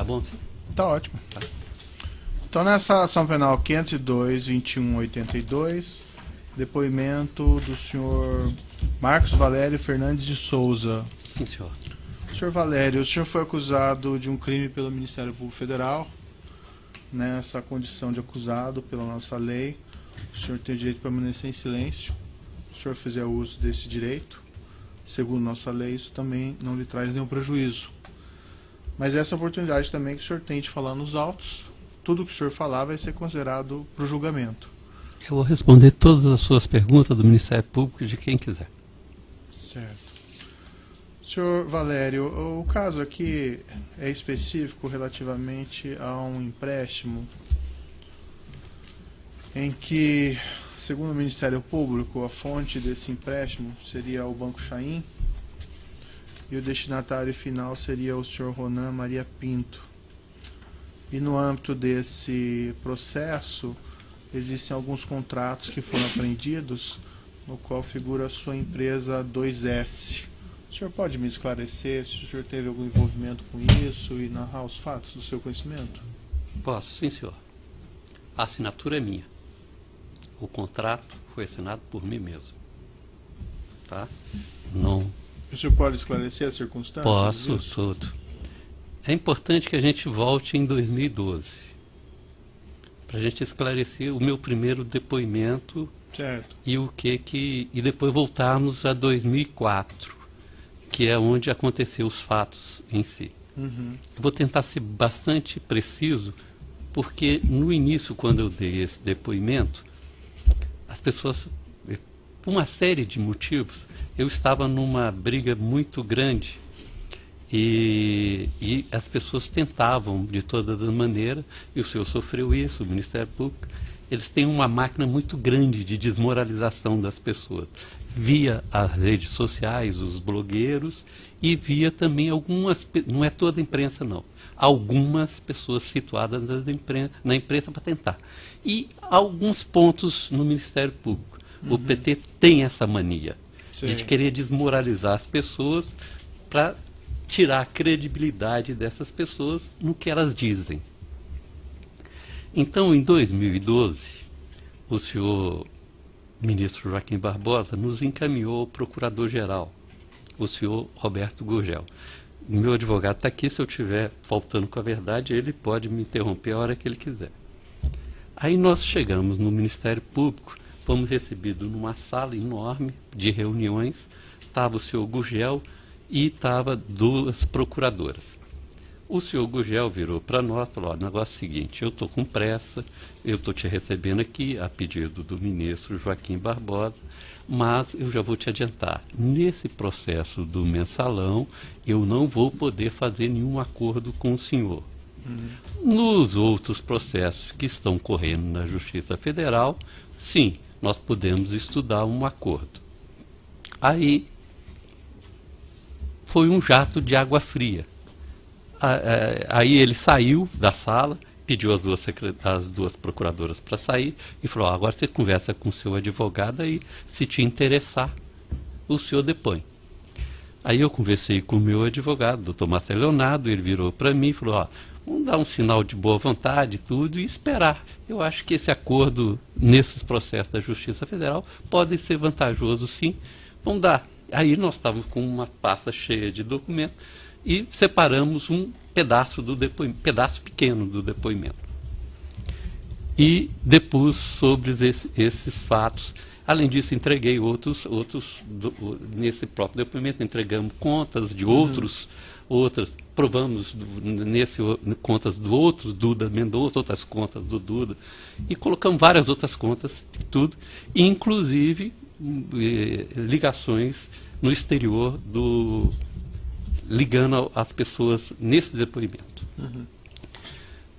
Tá bom? Tá ótimo. Tá. Então, nessa ação penal 502-2182, depoimento do senhor Marcos Valério Fernandes de Souza. Sim, senhor. Senhor Valério, o senhor foi acusado de um crime pelo Ministério Público Federal. Nessa condição de acusado pela nossa lei, o senhor tem o direito de permanecer em silêncio. Se o senhor fizer uso desse direito, segundo nossa lei, isso também não lhe traz nenhum prejuízo. Mas essa oportunidade também que o senhor tem de falar nos autos, tudo que o senhor falar vai ser considerado para o julgamento. Eu vou responder todas as suas perguntas do Ministério Público de quem quiser. Certo. Senhor Valério, o caso aqui é específico relativamente a um empréstimo em que, segundo o Ministério Público, a fonte desse empréstimo seria o Banco Chain e o destinatário final seria o senhor Ronan Maria Pinto. E no âmbito desse processo, existem alguns contratos que foram apreendidos, no qual figura a sua empresa 2S. O senhor pode me esclarecer se o senhor teve algum envolvimento com isso e narrar os fatos do seu conhecimento? Posso, sim, senhor. A assinatura é minha. O contrato foi assinado por mim mesmo. Tá? Não. O senhor pode esclarecer as circunstâncias? Posso, disso? tudo. É importante que a gente volte em 2012, para a gente esclarecer o meu primeiro depoimento. Certo. E e depois voltarmos a 2004, que é onde aconteceu os fatos em si. Uhum. Vou tentar ser bastante preciso, porque no início, quando eu dei esse depoimento, as pessoas, por uma série de motivos, eu estava numa briga muito grande e as pessoas tentavam de todas as maneiras, e o senhor sofreu isso, o Ministério Público. Eles têm uma máquina muito grande de desmoralização das pessoas, via as redes sociais, os blogueiros, e via também algumas, não é toda a imprensa não, algumas pessoas situadas na imprensa para tentar. E alguns pontos no Ministério Público. O PT tem essa mania de querer desmoralizar as pessoas para tirar a credibilidade dessas pessoas no que elas dizem. Então, em 2012, o senhor ministro Joaquim Barbosa nos encaminhou ao procurador-geral, o senhor Roberto Gurgel. Meu advogado está aqui, se eu estiver faltando com a verdade, ele pode me interromper a hora que ele quiser. Aí nós chegamos no Ministério Público, fomos recebidos numa sala enorme de reuniões, estava o senhor Gurgel e estava duas procuradoras. O senhor Gurgel virou para nós e falou: o negócio é o seguinte, eu estou com pressa, eu estou te recebendo aqui a pedido do ministro Joaquim Barbosa, mas eu já vou te adiantar, nesse processo do mensalão, eu não vou poder fazer nenhum acordo com o senhor. Nos outros processos que estão correndo na Justiça Federal, sim, nós podemos estudar um acordo. Aí foi um jato de água fria. Aí ele saiu da sala, pediu as duas procuradoras para sair e falou: agora você conversa com o seu advogado e, se te interessar, o senhor depõe. Aí eu conversei com o meu advogado, doutor Marcelo Leonardo, ele virou para mim e falou: vamos dar um sinal de boa vontade e tudo e esperar. Eu acho que esse acordo nesses processos da Justiça Federal pode ser vantajoso, sim. Vamos dar. Aí nós estávamos com uma pasta cheia de documentos e separamos um pedaço do depoimento, pedaço pequeno do depoimento. E depois, sobre esses fatos, além disso, entreguei nesse próprio depoimento, entregamos contas de outras, provamos contas do outro, Duda Mendonça, outras contas do Duda, e colocamos várias outras contas, tudo, inclusive ligações no exterior ligando as pessoas nesse depoimento.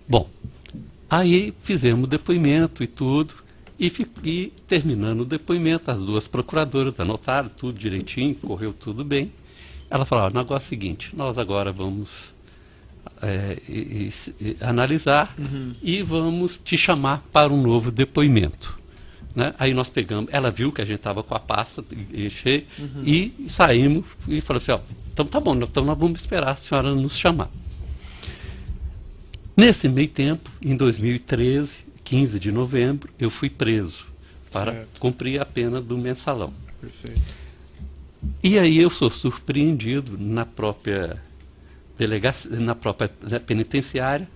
Bom, aí fizemos o depoimento e tudo, e terminando o depoimento, as duas procuradoras anotaram tudo direitinho, correu tudo bem. Ela falou: o negócio é o seguinte, nós agora vamos analisar e vamos te chamar para um novo depoimento. Né? Aí nós pegamos, ela viu que a gente estava com a pasta cheia e saímos e falou assim: então tá bom, então nós vamos esperar a senhora nos chamar. Nesse meio tempo, em 2013, 15 de novembro, eu fui preso para cumprir a pena do mensalão. Perfeito. E aí eu sou surpreendido na própria penitenciária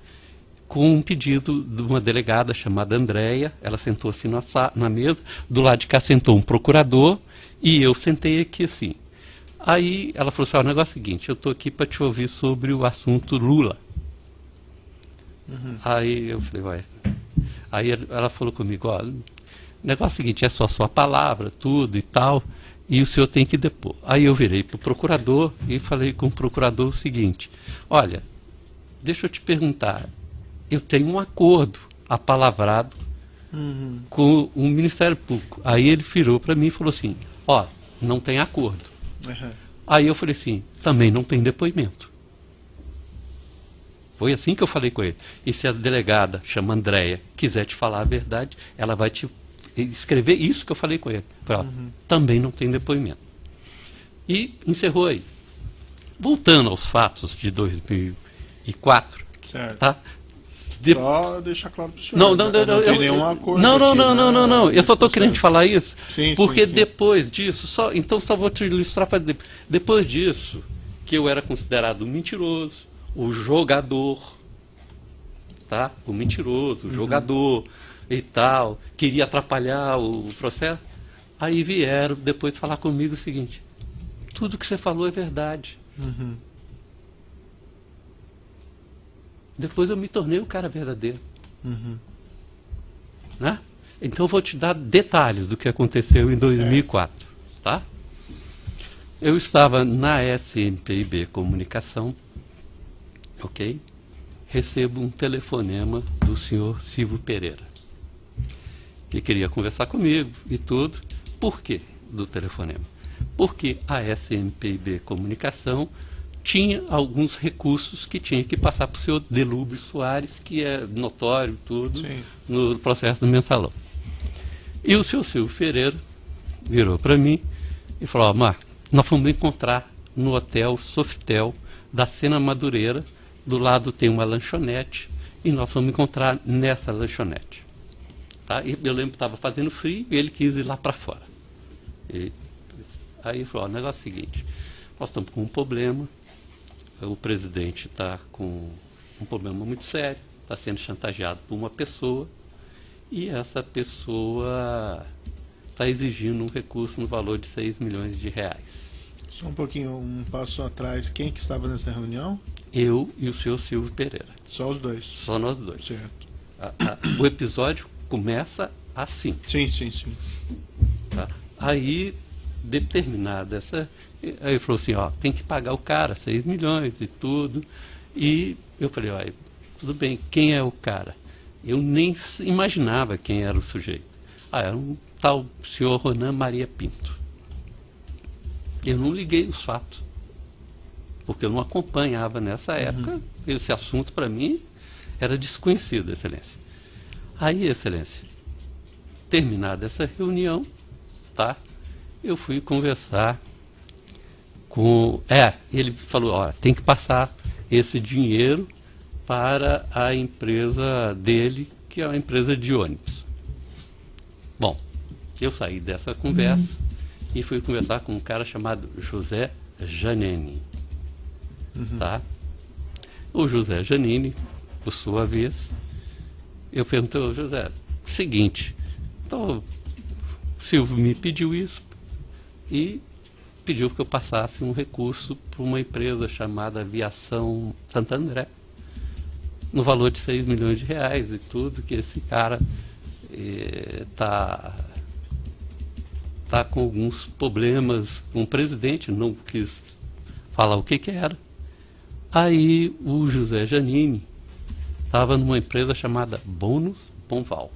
com um pedido de uma delegada chamada Andréia. Ela sentou assim na mesa, do lado de cá sentou um procurador e eu sentei aqui assim. Aí ela falou assim, o negócio é o seguinte, eu estou aqui para te ouvir sobre o assunto Lula. Aí eu falei, vai. Aí ela falou comigo, ó, o negócio é o seguinte, é só sua palavra, tudo e tal, e o senhor tem que depor. Aí eu virei para o procurador e falei com o procurador o seguinte, olha, deixa eu te perguntar, eu tenho um acordo apalavrado com o Ministério Público. Aí ele virou para mim e falou assim, ó, não tem acordo. Aí eu falei assim, também não tem depoimento. Foi assim que eu falei com ele. E se a delegada, chama Andréia, quiser te falar a verdade, ela vai te escrever isso que eu falei com ele. Falei, ó, também não tem depoimento. E encerrou aí. Voltando aos fatos de 2004, Certo. tá? Só deixar claro para o senhor. Não tem nenhum acordo. Não. Eu só estou querendo te falar isso. Sim, porque sim. Depois disso, só vou te ilustrar para depois disso, que eu era considerado um mentiroso, o jogador, tá? O mentiroso, o jogador e tal, queria atrapalhar o processo. Aí vieram depois falar comigo o seguinte, tudo que você falou é verdade. Depois eu me tornei o cara verdadeiro. Né? Então eu vou te dar detalhes do que aconteceu em 2004. Tá? Eu estava na SMPIB Comunicação, ok? Recebo um telefonema do senhor Silvio Pereira, que queria conversar comigo e tudo. Por quê do telefonema? Porque a SMPIB Comunicação tinha alguns recursos que tinha que passar para o senhor Delúbio Soares, que é notório tudo, no processo do mensalão. E o senhor Silvio Pereira virou para mim e falou, Marco, nós vamos encontrar no hotel Sofitel da Sena Madureira, do lado tem uma lanchonete, e nós vamos encontrar nessa lanchonete. Tá? E eu lembro que estava fazendo frio e ele quis ir lá para fora. Aí ele falou, o negócio é o seguinte, nós estamos com um problema, o presidente está com um problema muito sério, está sendo chantageado por uma pessoa, e essa pessoa está exigindo um recurso no valor de 6 milhões de reais. Só um pouquinho, um passo atrás, quem que estava nessa reunião? Eu e o senhor Silvio Pereira. Só os dois? Só nós dois. Certo. O episódio começa assim. Sim. Tá? Aí, determinada essa... Aí ele falou assim, ó, tem que pagar o cara 6 milhões e tudo. E eu falei, ó, tudo bem, quem é o cara? Eu nem imaginava quem era o sujeito. Era um tal senhor Ronan Maria Pinto. Eu não liguei os fatos, porque eu não acompanhava nessa época. Esse assunto, para mim, era desconhecido, Excelência. Aí, Excelência, terminada essa reunião, tá? Eu fui conversar com... ele falou, ó, tem que passar esse dinheiro para a empresa dele, que é uma empresa de ônibus. Bom, eu saí dessa conversa e fui conversar com um cara chamado José Janini. Tá? O José Janini, por sua vez, eu perguntei, José, seguinte, então, o Silvio me pediu isso e pediu que eu passasse um recurso para uma empresa chamada Aviação Santo André, no valor de 6 milhões de reais e tudo, que esse cara tá com alguns problemas com o presidente, não quis falar o que era. Aí o José Janini estava numa empresa chamada Bônus Ponval,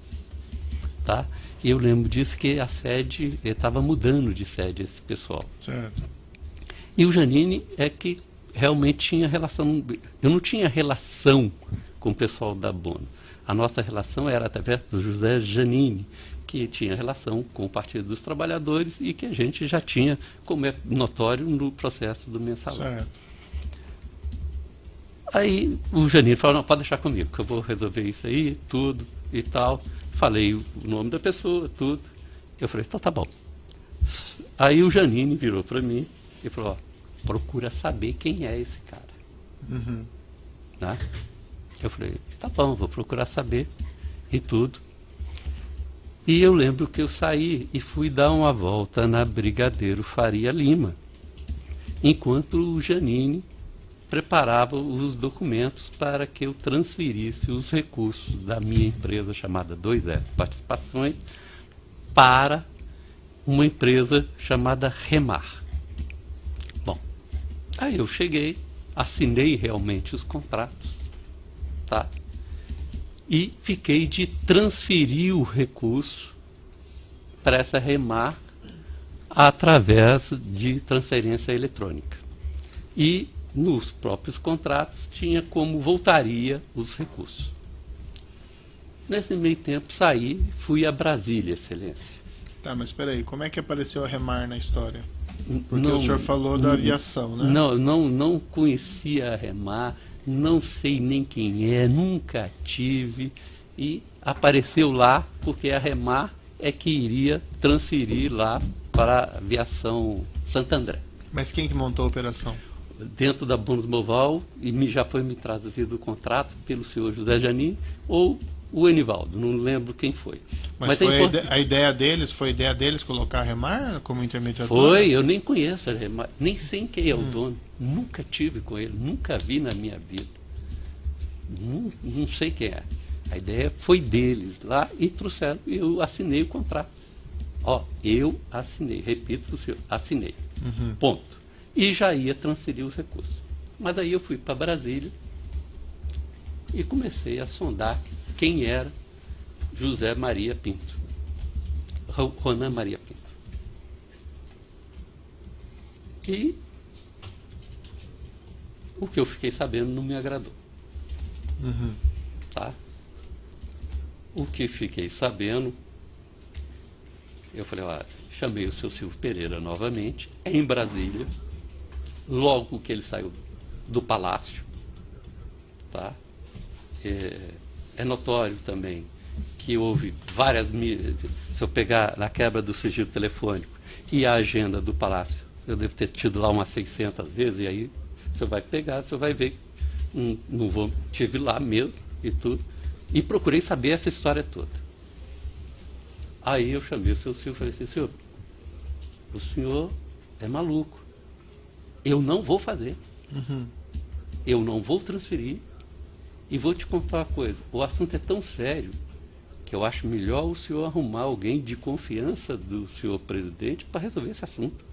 tá? E eu lembro disso, que a sede, estava mudando de sede esse pessoal. Certo. E o Janini é que realmente tinha relação, eu não tinha relação com o pessoal da Bônus. A nossa relação era através do José Janini, que tinha relação com o Partido dos Trabalhadores e que a gente já tinha, como é notório, no processo do mensalão. Certo. Aí o Janine falou, não, pode deixar comigo, que eu vou resolver isso aí, tudo e tal. Falei o nome da pessoa, tudo. Eu falei, então tá bom. Aí o Janine virou para mim e falou, ó, procura saber quem é esse cara. Uhum. Né? Eu falei, tá bom, vou procurar saber e tudo. E eu lembro que eu saí e fui dar uma volta na Brigadeiro Faria Lima, enquanto o Janine preparava os documentos para que eu transferisse os recursos da minha empresa chamada 2S Participações para uma empresa chamada Remar. Bom, aí eu cheguei, assinei realmente os contratos, tá? E fiquei de transferir o recurso para essa Remar através de transferência eletrônica. E nos próprios contratos tinha como voltaria os recursos. Nesse meio tempo saí, fui a Brasília, Excelência. Tá, mas espera aí, como é que apareceu a Remar na história? Porque Não, o senhor falou da aviação, né? Não conhecia a Remar, não sei nem quem é, nunca tive, e apareceu lá porque a Remar é que iria transferir lá para a aviação Santo André. Mas quem que montou a operação? Dentro da Bônus Moval, e já foi me trazido o contrato pelo senhor José Janine ou o Enivaldo, não lembro quem foi. Mas foi a ideia deles, foi a ideia deles colocar a Remar como intermediador? Foi, eu nem conheço a Remar, nem sei quem é o dono, nunca tive com ele, nunca vi na minha vida. Não sei quem é. A ideia foi deles lá e trouxeram, eu assinei o contrato. Ó, eu assinei, repito para o senhor, assinei. Ponto. E já ia transferir os recursos. Mas daí eu fui para Brasília e comecei a sondar quem era José Maria Pinto, Ronan Maria Pinto. E o que eu fiquei sabendo não me agradou. Tá? O que fiquei sabendo, eu falei, ó, chamei o seu Silvio Pereira novamente, em Brasília, logo que ele saiu do palácio, tá? É notório também que houve várias, se eu pegar na quebra do sigilo telefônico e a agenda do palácio, eu devo ter tido lá umas 600 vezes, e aí você vai pegar, você vai ver, tive lá mesmo e tudo, e procurei saber essa história toda. Aí eu chamei o seu Silvio e falei assim, senhor, o senhor é maluco. Eu não vou fazer. Eu não vou transferir. E vou te contar uma coisa. O assunto é tão sério que eu acho melhor o senhor arrumar alguém de confiança do senhor presidente para resolver esse assunto.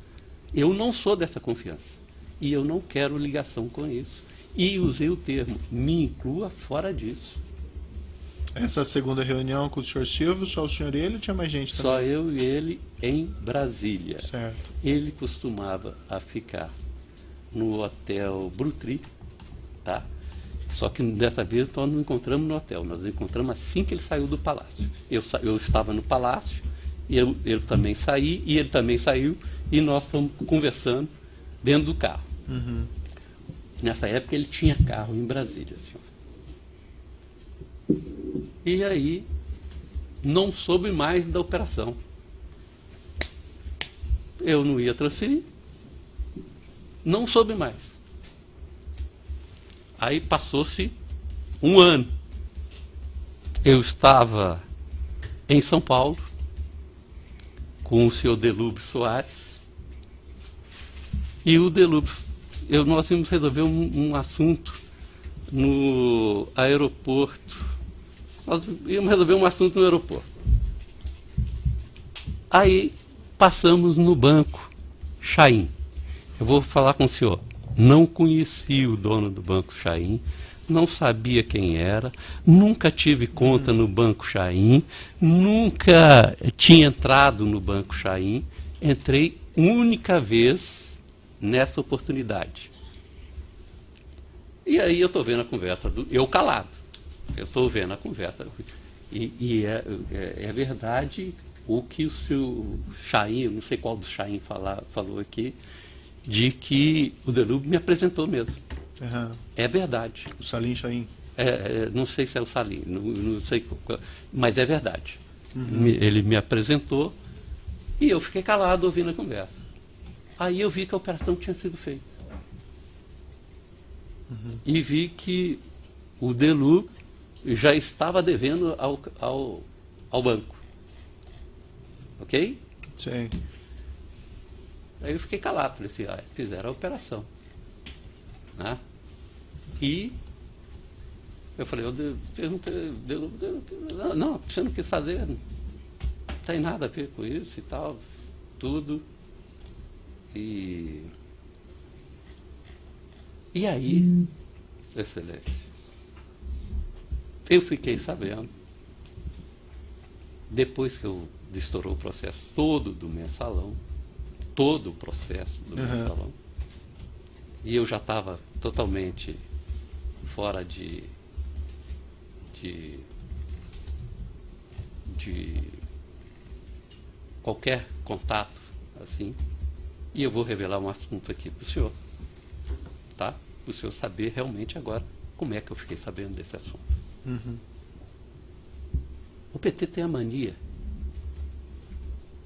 Eu não sou dessa confiança. E eu não quero ligação com isso. E usei o termo, me inclua fora disso. Essa segunda reunião com o senhor Silvio, só o senhor e ele ou tinha mais gente também? Só eu e ele em Brasília. Certo. Ele costumava a ficar no hotel Brutri, tá? Só que dessa vez nós não encontramos no hotel, nós encontramos assim que ele saiu do palácio. Eu estava no palácio, ele também saiu, e ele também saiu, e nós estamos conversando dentro do carro. Nessa época ele tinha carro em Brasília, senhor. E aí não soube mais da operação. Eu não ia transferir, não soube mais. Aí passou-se um ano. Eu estava em São Paulo com o senhor Delúbio Soares, e o Delúbio, nós íamos resolver um assunto no aeroporto. Nós íamos resolver um assunto no aeroporto. Aí passamos no banco Chaim. Eu vou falar com o senhor. Não conheci o dono do Banco Chaim, não sabia quem era, nunca tive conta no Banco Chaim, nunca tinha entrado no Banco Chaim, entrei única vez nessa oportunidade. E aí eu estou vendo a conversa, eu calado, eu estou vendo a conversa, e é verdade o que o seu Chaim, não sei qual do Chaim falou aqui, de que o Delúbio me apresentou mesmo. Aham. É verdade. O Salim Chaim. Não sei se é o Salim, não sei, mas é verdade. Uhum. Ele me apresentou e eu fiquei calado ouvindo a conversa. Aí eu vi que a operação tinha sido feita. Uhum. E vi que o Delu já estava devendo ao banco. Ok? Sim. Aí eu fiquei calado, falei assim, fizeram a operação. Né? E eu falei, perguntei, não, você não quis fazer, não tem nada a ver com isso e tal, tudo. E aí, Excelência, eu fiquei sabendo, depois que eu estourou o processo todo do mensalão, todo o processo do mensalão, e eu já estava totalmente fora de qualquer contato, assim, e eu vou revelar um assunto aqui para o senhor, tá? Para o senhor saber realmente agora como é que eu fiquei sabendo desse assunto. Uhum. O PT tem a mania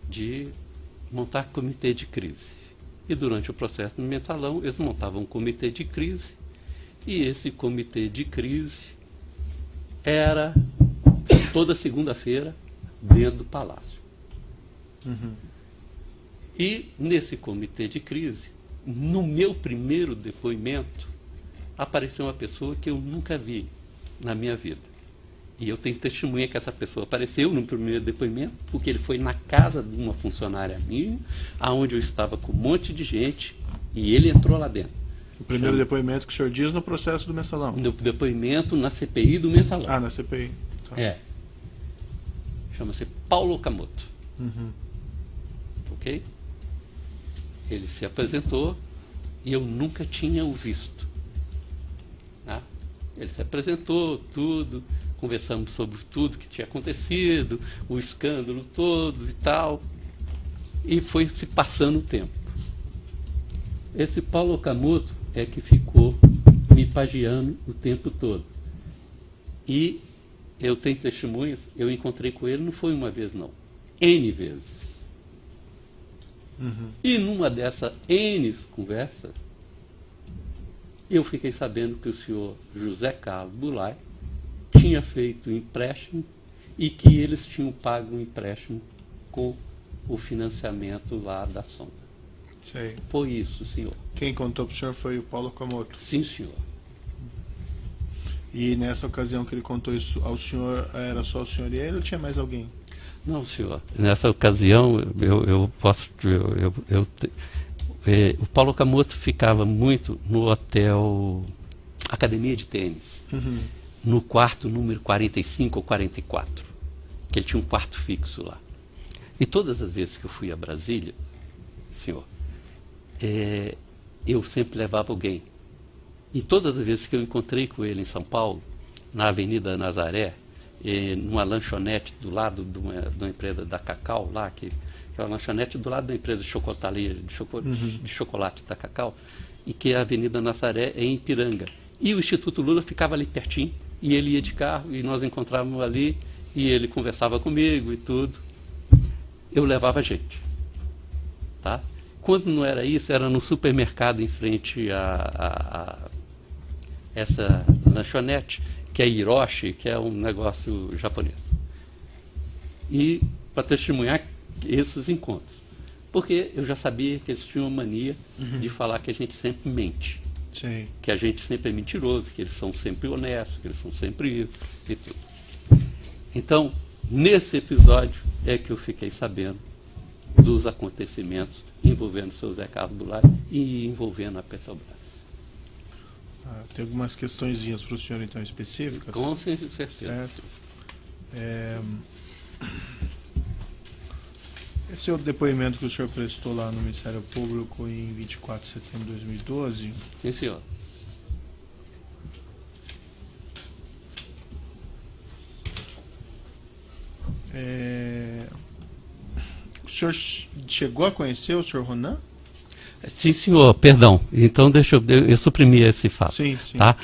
de montar comitê de crise. E durante o processo do mensalão, eles montavam um comitê de crise, e esse comitê de crise era toda segunda-feira dentro do Palácio. Uhum. E nesse comitê de crise, no meu primeiro depoimento, apareceu uma pessoa que eu nunca vi na minha vida. E eu tenho testemunha que essa pessoa apareceu no primeiro depoimento, porque ele foi na casa de uma funcionária minha, aonde eu estava com um monte de gente, e ele entrou lá dentro. O primeiro depoimento que o senhor diz no processo do mensalão? No depoimento na CPI do mensalão. Ah, na CPI. Tá. Chama-se Paulo Okamoto. Uhum. Ok? Ele se apresentou e eu nunca tinha o visto. Tá? Ele se apresentou, tudo, conversamos sobre tudo que tinha acontecido, o escândalo todo e tal, e foi se passando o tempo. Esse Paulo Okamoto é que ficou me pagiando o tempo todo. E eu tenho testemunhas, eu encontrei com ele, não foi uma vez não, N vezes. Uhum. E numa dessas N conversas, eu fiquei sabendo que o senhor José Carlos Goulart tinha feito um empréstimo e que eles tinham pago um empréstimo com o financiamento lá da sonda. Sei. Foi isso, senhor. Quem contou para o senhor foi o Paulo Okamoto. Sim, senhor. E nessa ocasião que ele contou isso ao senhor, era só o senhor e ele ou tinha mais alguém? Não, senhor. Nessa ocasião, o Paulo Okamoto ficava muito no hotel Academia de Tênis, Uhum. no quarto número 45 ou 44, que ele tinha um quarto fixo lá. E todas as vezes que eu fui a Brasília, senhor, eu sempre levava alguém. E todas as vezes que eu encontrei com ele em São Paulo, na Avenida Nazaré, numa lanchonete do lado de uma empresa da Cacau, lá, que é uma lanchonete do lado da empresa de chocolateria, de chocolate da Cacau, e que a Avenida Nazaré é em Ipiranga. E o Instituto Lula ficava ali pertinho, e ele ia de carro, e nós encontrávamos ali, e ele conversava comigo e tudo. Eu levava gente. Tá? Quando não era isso, era no supermercado em frente a essa lanchonete, que é Hiroshi, que é um negócio japonês. E para testemunhar esses encontros. Porque eu já sabia que eles tinham uma mania de falar que a gente sempre mente. Sim. Que a gente sempre é mentiroso, que eles são sempre honestos, que eles são sempre isso e tudo. Então, nesse episódio é que eu fiquei sabendo dos acontecimentos envolvendo o seu Zé Carlos Goulart e envolvendo a Petrobras. Tem algumas questõezinhas para o senhor, então, específicas? Com certeza. Certo. Esse é o depoimento que o senhor prestou lá no Ministério Público em 24 de setembro de 2012. Sim, senhor. O senhor chegou a conhecer o senhor Ronan? Sim, senhor, perdão. Então eu suprimir esse fato. Sim, sim. Tá?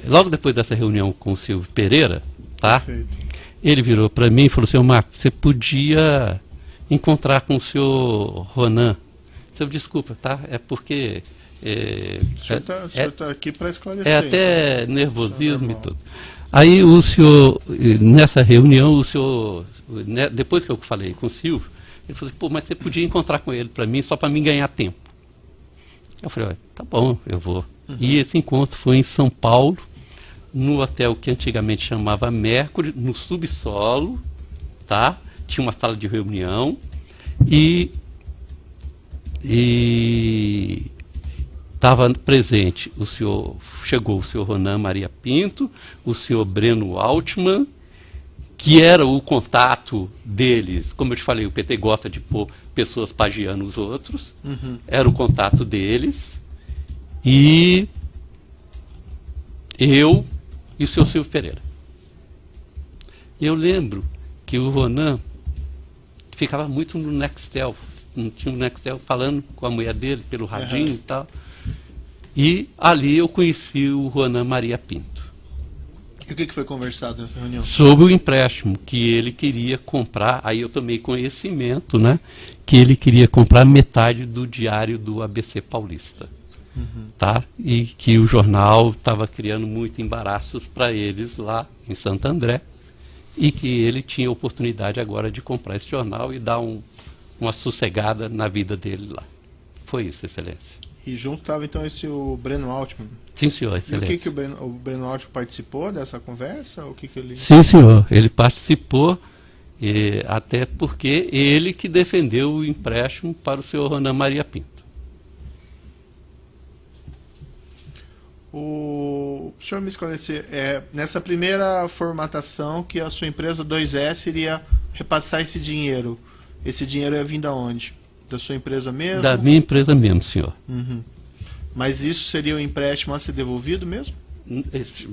Logo depois dessa reunião com o Silvio Pereira, tá? Perfeito. Ele virou para mim e falou assim: Marco, você podia encontrar com o senhor Ronan. Eu, desculpa, tá? É porque... O senhor está aqui para esclarecer. É até então. nervosismo e tudo. Aí o senhor, nessa reunião, o senhor, depois que eu falei com o Silvio, ele falou assim: pô, mas você podia encontrar com ele para mim, só para mim ganhar tempo. Eu falei: olha, tá bom, eu vou. E esse encontro foi em São Paulo, no hotel que antigamente chamava Mercury, no subsolo, tá? Tinha uma sala de reunião e estava presente chegou o senhor Ronan Maria Pinto, o senhor Breno Altman, que era o contato deles. Como eu te falei, o PT gosta de pôr pessoas pagiando os outros, era o contato deles, e eu e o senhor Silvio Pereira. Eu lembro que o Ronan ficava muito no Nextel, não tinha um Nextel, falando com a mulher dele pelo radinho e tal. E ali eu conheci o Ronan Maria Pinto. E o que foi conversado nessa reunião? Sobre o empréstimo que ele queria comprar. Aí eu tomei conhecimento, né, que ele queria comprar metade do diário do ABC Paulista. Tá? E que o jornal estava criando muito embaraços para eles lá em Santo André. E que ele tinha oportunidade agora de comprar esse jornal e dar uma sossegada na vida dele lá. Foi isso, Excelência. E junto estava então o Breno Altman. Sim, senhor, E Excelência. o que o Breno Altman participou dessa conversa? O que ele... Sim, senhor, ele participou, até porque ele que defendeu o empréstimo para o senhor Ronan Maria Pinto. O senhor me esclarecer, nessa primeira formatação que a sua empresa 2S iria repassar esse dinheiro ia vir da onde? Da sua empresa mesmo? Da minha empresa mesmo, senhor. Mas isso seria um empréstimo a ser devolvido mesmo?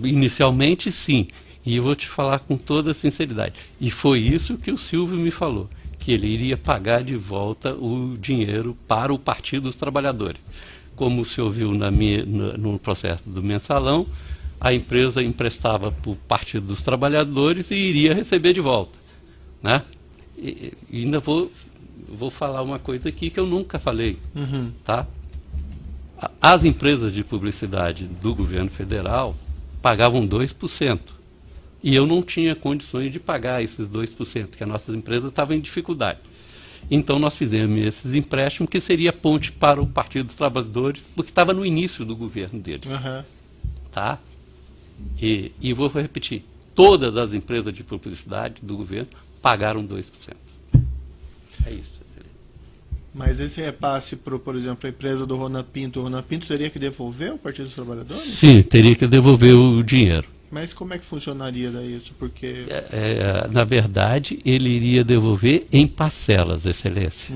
Inicialmente, sim. E eu vou te falar com toda sinceridade. E foi isso que o Silvio me falou, que ele iria pagar de volta o dinheiro para o Partido dos Trabalhadores. Como o senhor viu no processo do mensalão, a empresa emprestava para o Partido dos Trabalhadores e iria receber de volta. Né? E ainda vou falar uma coisa aqui que eu nunca falei. Tá? As empresas de publicidade do governo federal pagavam 2%. E eu não tinha condições de pagar esses 2%, que a nossa empresa estava em dificuldade. Então nós fizemos esses empréstimos, que seria ponte para o Partido dos Trabalhadores, porque estava no início do governo deles. Tá? E vou repetir, todas as empresas de publicidade do governo pagaram 2%. É isso. Mas esse repasse, por exemplo, a empresa do Ronan Pinto, o Ronan Pinto teria que devolver ao Partido dos Trabalhadores? Sim, teria que devolver o dinheiro. Mas como é que funcionaria daí isso? Porque... na verdade, ele iria devolver em parcelas, Excelência.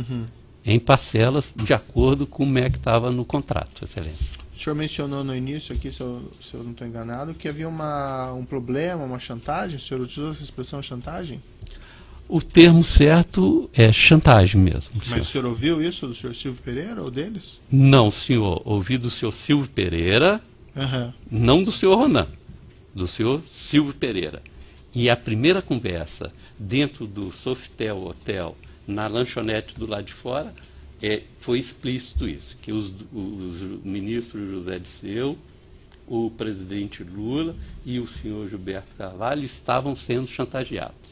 Em parcelas, de acordo com como é que estava no contrato, Excelência. O senhor mencionou no início aqui, se eu não estou enganado, que havia um problema, uma chantagem. O senhor utilizou essa expressão chantagem? O termo certo é chantagem mesmo. Mas o senhor ouviu isso do senhor Silvio Pereira ou deles? Não, senhor. Ouvi do senhor Silvio Pereira, não do senhor Ronan, do senhor Silvio Pereira. E a primeira conversa dentro do Sofitel Hotel, na lanchonete do lado de fora, foi explícito isso, que os ministros José Disseu, o presidente Lula e o senhor Gilberto Carvalho estavam sendo chantageados.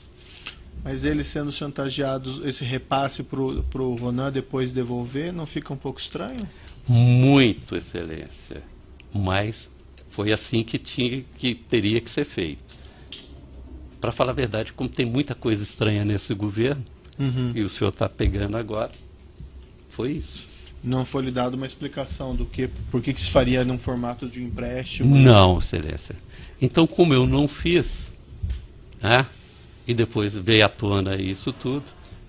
Mas eles sendo chantageados, esse repasse para o Ronan depois devolver, não fica um pouco estranho? Muito, Excelência. Mas foi assim que teria que ser feito. Para falar a verdade, como tem muita coisa estranha nesse governo, e o senhor está pegando agora, foi isso. Não foi lhe dada uma explicação do por que se faria num formato de empréstimo? Não, Excelência. Então, como eu não fiz, né, e depois veio à tona isso tudo,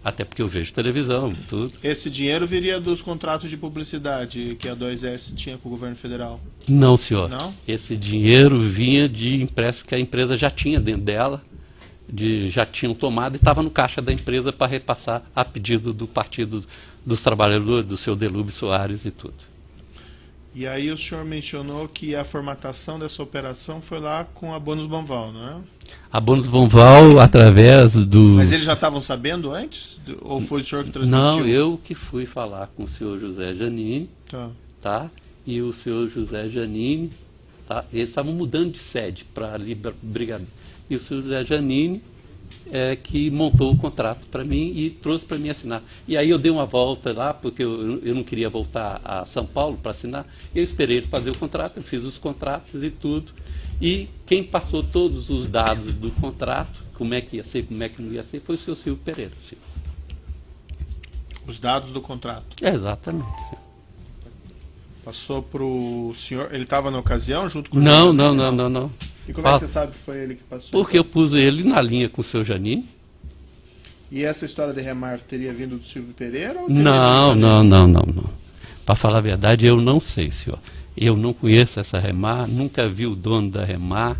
até porque eu vejo televisão, tudo. Esse dinheiro viria dos contratos de publicidade que a 2S tinha com o governo federal? Não, senhor. Não? Esse dinheiro vinha de empréstimo que a empresa já tinha dentro dela, já tinham tomado e estava no caixa da empresa para repassar a pedido do Partido dos trabalhadores, do seu Delúbio Soares e tudo. E aí o senhor mencionou que a formatação dessa operação foi lá com a Bônus Banval, não é? A Bônus Banval, através do... Mas eles já estavam sabendo antes? Ou foi o senhor que transmitiu? Não, eu que fui falar com o senhor José Janine, Tá. tá? E o senhor José Janine, tá? Eles estavam mudando de sede para ali, Brigadeiro. E o senhor José Janine que montou o contrato para mim e trouxe para mim assinar. E aí eu dei uma volta lá, porque eu não queria voltar a São Paulo para assinar. Eu esperei ele fazer o contrato, eu fiz os contratos e tudo. E quem passou todos os dados do contrato, como é que ia ser, como é que não ia ser, foi o senhor Silvio Pereira. Sim. Os dados do contrato. Exatamente. Sim. Passou para o senhor... Ele estava na ocasião junto com o Não. E como é que você sabe que foi ele que passou? Porque eu pus ele na linha com o seu Janine. E essa história de remar teria vindo do Silvio Pereira? Ou Não. Para falar a verdade, eu não sei, senhor. Eu não conheço essa Remar, nunca vi o dono da Remar,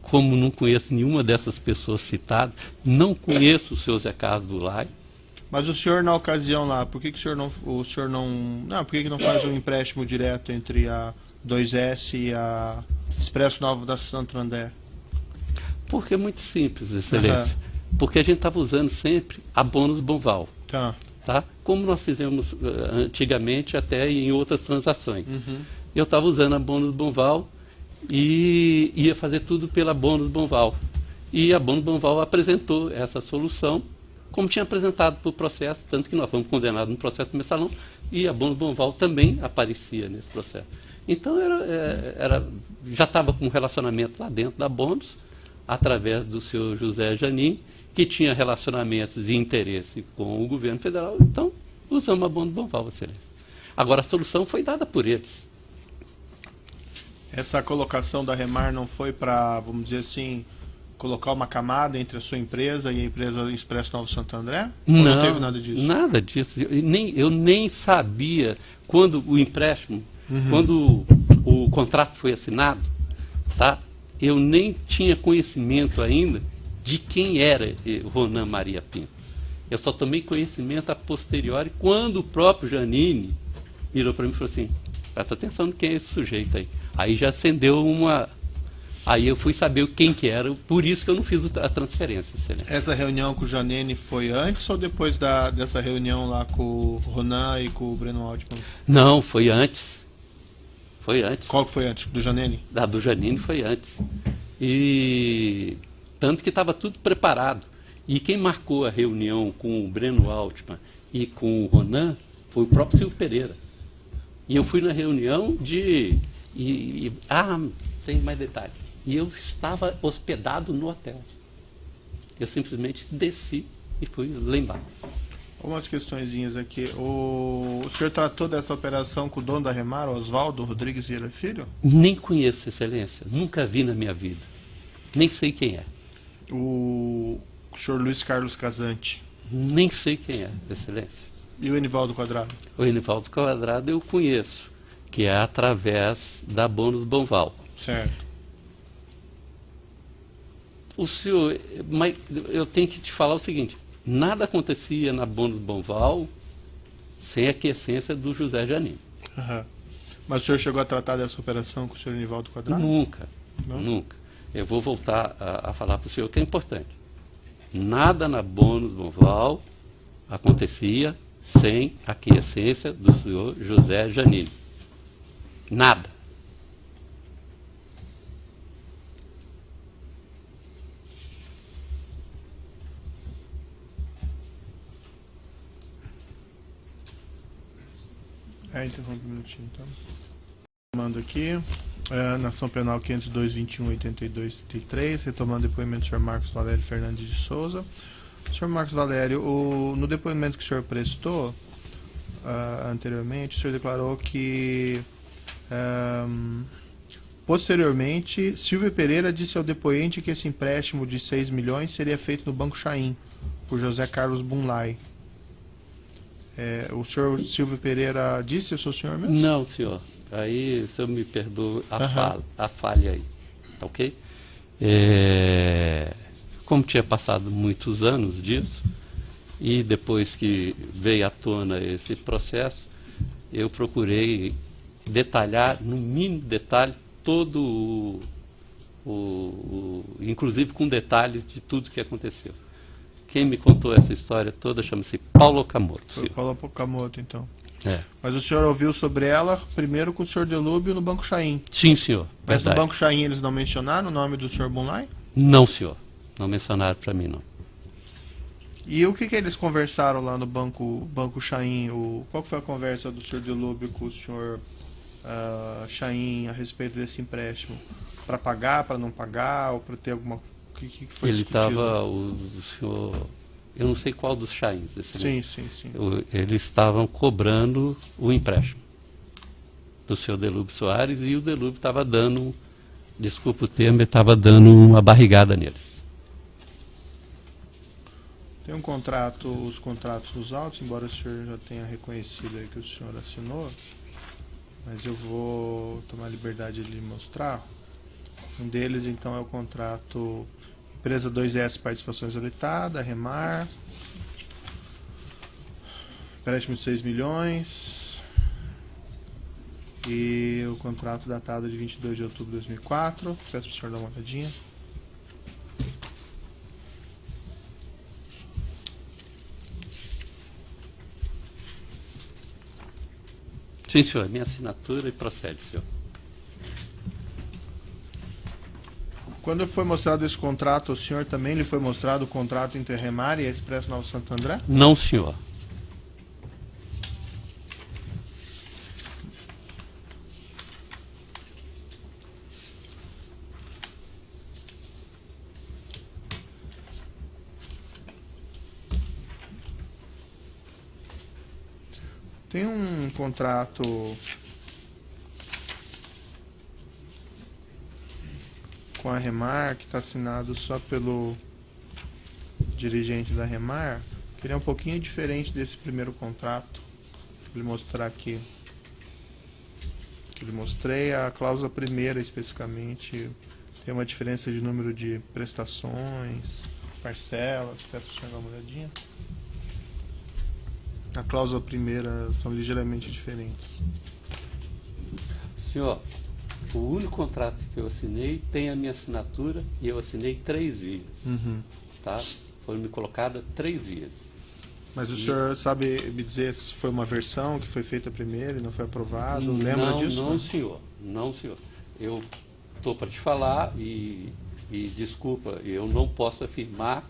como não conheço nenhuma dessas pessoas citadas, não conheço o seu Zé Carlos do Lai. Mas o senhor, na ocasião lá, por que o senhor não... por que não faz um empréstimo direto entre a 2S e a Expresso Novo da Santander? Porque é muito simples, excelência. Porque a gente estava usando sempre a Bônus Banval. Tá? Como nós fizemos antigamente até em outras transações. Eu estava usando a Bônus Banval e ia fazer tudo pela Bônus Banval. E a Bônus Banval apresentou essa solução, como tinha apresentado para o processo, tanto que nós fomos condenados no processo do mensalão, e a Bônus Banval também aparecia nesse processo. Então já estava com um relacionamento lá dentro da Bônus, através do senhor José Janine, que tinha relacionamentos e interesse com o governo federal, então usamos a Bônus Banval, excelência. Agora a solução foi dada por eles. Essa colocação da Remar não foi para, vamos dizer assim, colocar uma camada entre a sua empresa e a empresa Expresso Novo Santo André? Não teve nada disso? Nada disso. Eu nem sabia quando o empréstimo, quando o contrato foi assinado, tá? Eu nem tinha conhecimento ainda de quem era Ronan Maria Pinto. Eu só tomei conhecimento a posteriori quando o próprio Janine virou para mim e falou assim, presta atenção de quem é esse sujeito aí. Aí já acendeu uma... Aí eu fui saber quem que era, por isso que eu não fiz a transferência. Excelente. Essa reunião com o Janine foi antes ou depois dessa reunião lá com o Ronan e com o Breno Altman? Não, foi antes. Foi antes. Qual que foi antes? Do Janine? Da do Janine foi antes. E tanto que estava tudo preparado. E quem marcou a reunião com o Breno Altman e com o Ronan foi o próprio Silvio Pereira. E eu fui na reunião sem mais detalhe. E eu estava hospedado no hotel. Eu simplesmente desci e fui lá embaixo. Umas questõezinhas aqui. O senhor tratou dessa operação com o dono da Remar, Oswaldo Rodrigues Vieira Filho? Nem conheço, excelência. Nunca vi na minha vida. Nem sei quem é. O senhor Luiz Carlos Casante? Nem sei quem é, excelência. E o Enivaldo Quadrado? O Enivaldo Quadrado eu conheço, que é através da Bônus Banval. Certo. O senhor, mas eu tenho que te falar o seguinte, nada acontecia na Bônus Banval sem a aquiescência do José Janine. Mas o senhor chegou a tratar dessa operação com o senhor Enivaldo Quadrado? Nunca, nunca. Eu vou voltar a falar para o senhor que é importante. Nada na Bônus Banval acontecia sem a aquiescência do senhor José Janine. Nada. Interrompe um minutinho, então. Mando aqui. Nação Penal 502.21.82.33, retomando o depoimento do senhor Marcos Valério Fernandes de Souza. Senhor Marcos Valério, no depoimento que o senhor prestou anteriormente, o senhor declarou que posteriormente Silvio Pereira disse ao depoente que esse empréstimo de 6 milhões seria feito no Banco Chaim, por José Carlos Bunlai. O senhor Silvio Pereira disse isso ao senhor mesmo? Não, senhor. Aí o senhor me perdoa a falha aí. Tá ok? Como tinha passado muitos anos disso, E depois que veio à tona esse processo, eu procurei detalhar, no mínimo detalhe, todo inclusive com detalhes de tudo que aconteceu. Quem me contou essa história toda chama-se Paulo Okamoto. Foi Paulo Okamoto, então. É. Mas o senhor ouviu sobre ela primeiro com o senhor Delúbio no Banco Chaim. Sim, senhor. Mas Verdade. no Banco Chaim eles não mencionaram o nome do senhor Bunlai? Não, senhor. Não mencionaram para mim, não. E o que eles conversaram lá no Banco Chaim? Qual foi a conversa do senhor Delúbio com o senhor Chaim a respeito desse empréstimo? Para pagar, para não pagar, ou para ter alguma... O que foi Ele discutido? estava, o senhor... Eu não sei qual dos Chains. Sim. Eles estavam cobrando o empréstimo do senhor Delúbio Soares e o Delúbio estava dando, desculpa o termo, ele estava dando uma barrigada neles. Tem um contrato, os contratos dos autos, embora o senhor já tenha reconhecido aí que o senhor assinou, mas eu vou tomar a liberdade de lhe mostrar. Um deles, então, é o contrato Empresa 2S Participações Habilitada, Remar, empréstimo de 6 milhões, e o contrato datado de 22 de outubro de 2004, peço para o senhor dar uma olhadinha. Sim, senhor, minha assinatura e procede, senhor. Quando foi mostrado esse contrato, o senhor também lhe foi mostrado o contrato entre a Remar e a Expresso Nova Santo André? Não, senhor. Tem um contrato com a Remar que está assinado só pelo dirigente da Remar, que ele é um pouquinho diferente desse primeiro contrato. Vou lhe mostrar aqui. Que lhe mostrei, a cláusula primeira especificamente tem uma diferença de número de prestações, parcelas, peço para o senhor dar uma olhadinha. A cláusula primeira são ligeiramente diferentes. Senhor, o único contrato que eu assinei tem a minha assinatura e eu assinei 3 vezes. Tá? Foi me colocada 3 vezes. Mas o senhor sabe me dizer se foi uma versão que foi feita primeiro e não foi aprovado? Lembra disso? Não, senhor. Não, senhor. Eu estou para te falar e desculpa, eu não posso afirmar,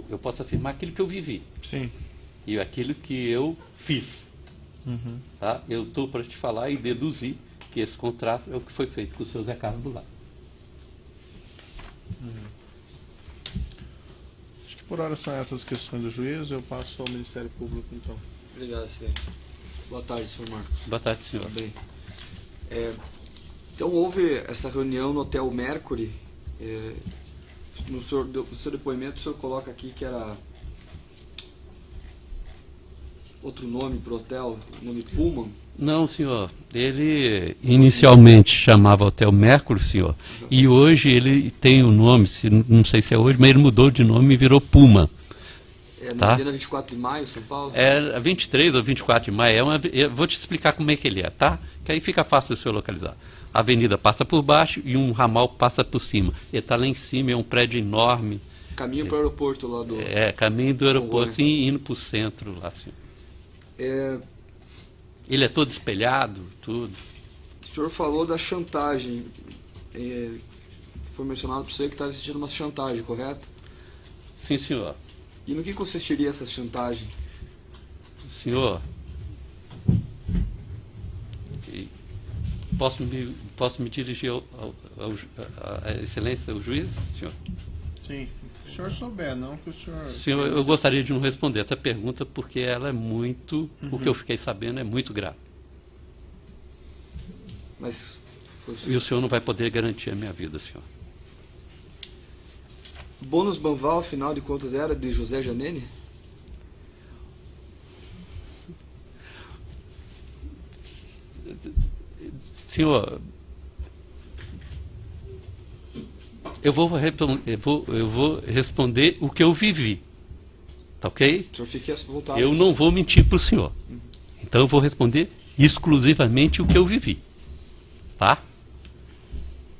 eu posso afirmar aquilo que eu vivi. Sim. E aquilo que eu fiz. Tá? Eu estou para te falar e deduzir que esse contrato é o que foi feito com o seu Zé Carlos do Lar. Acho que por hora são essas questões do juízo. Eu passo ao Ministério Público, então. Obrigado, senhor. Boa tarde, senhor Marcos. Boa tarde, senhor. Tá bem. Então, houve essa reunião no Hotel Mercury. No seu depoimento, o senhor coloca aqui que era outro nome para o hotel, o nome Pullman. Não, senhor. Ele inicialmente chamava Hotel Mercury, senhor. E hoje ele tem o nome, não sei se é hoje, mas ele mudou de nome e virou Puma. Na Tá? Avenida 24 de Maio, São Paulo? É 23 ou 24 de maio. Eu vou te explicar como é que ele é, tá? Que aí fica fácil o senhor localizar. A avenida passa por baixo e um ramal passa por cima. Ele está lá em cima, é um prédio enorme. Caminho para o aeroporto lá do... Caminho do aeroporto e indo para o centro lá, senhor. Ele é todo espelhado, tudo. O senhor falou da chantagem. Foi mencionado para você que estava assistindo uma chantagem, correto? Sim, senhor. E no que consistiria essa chantagem? Senhor, posso me dirigir à excelência, ao juiz, senhor? Sim. Se o senhor souber, não que o senhor... Senhor, eu gostaria de não responder essa pergunta porque ela é muito, o que eu fiquei sabendo é muito grave. Mas E o senhor não vai poder garantir a minha vida, senhor. Bônus Banval, afinal de contas, era de José Janene? Senhor, eu vou responder o que eu vivi. Tá ok? O senhor fique à vontade. Eu não vou mentir para o senhor. Então eu vou responder exclusivamente o que eu vivi. Tá?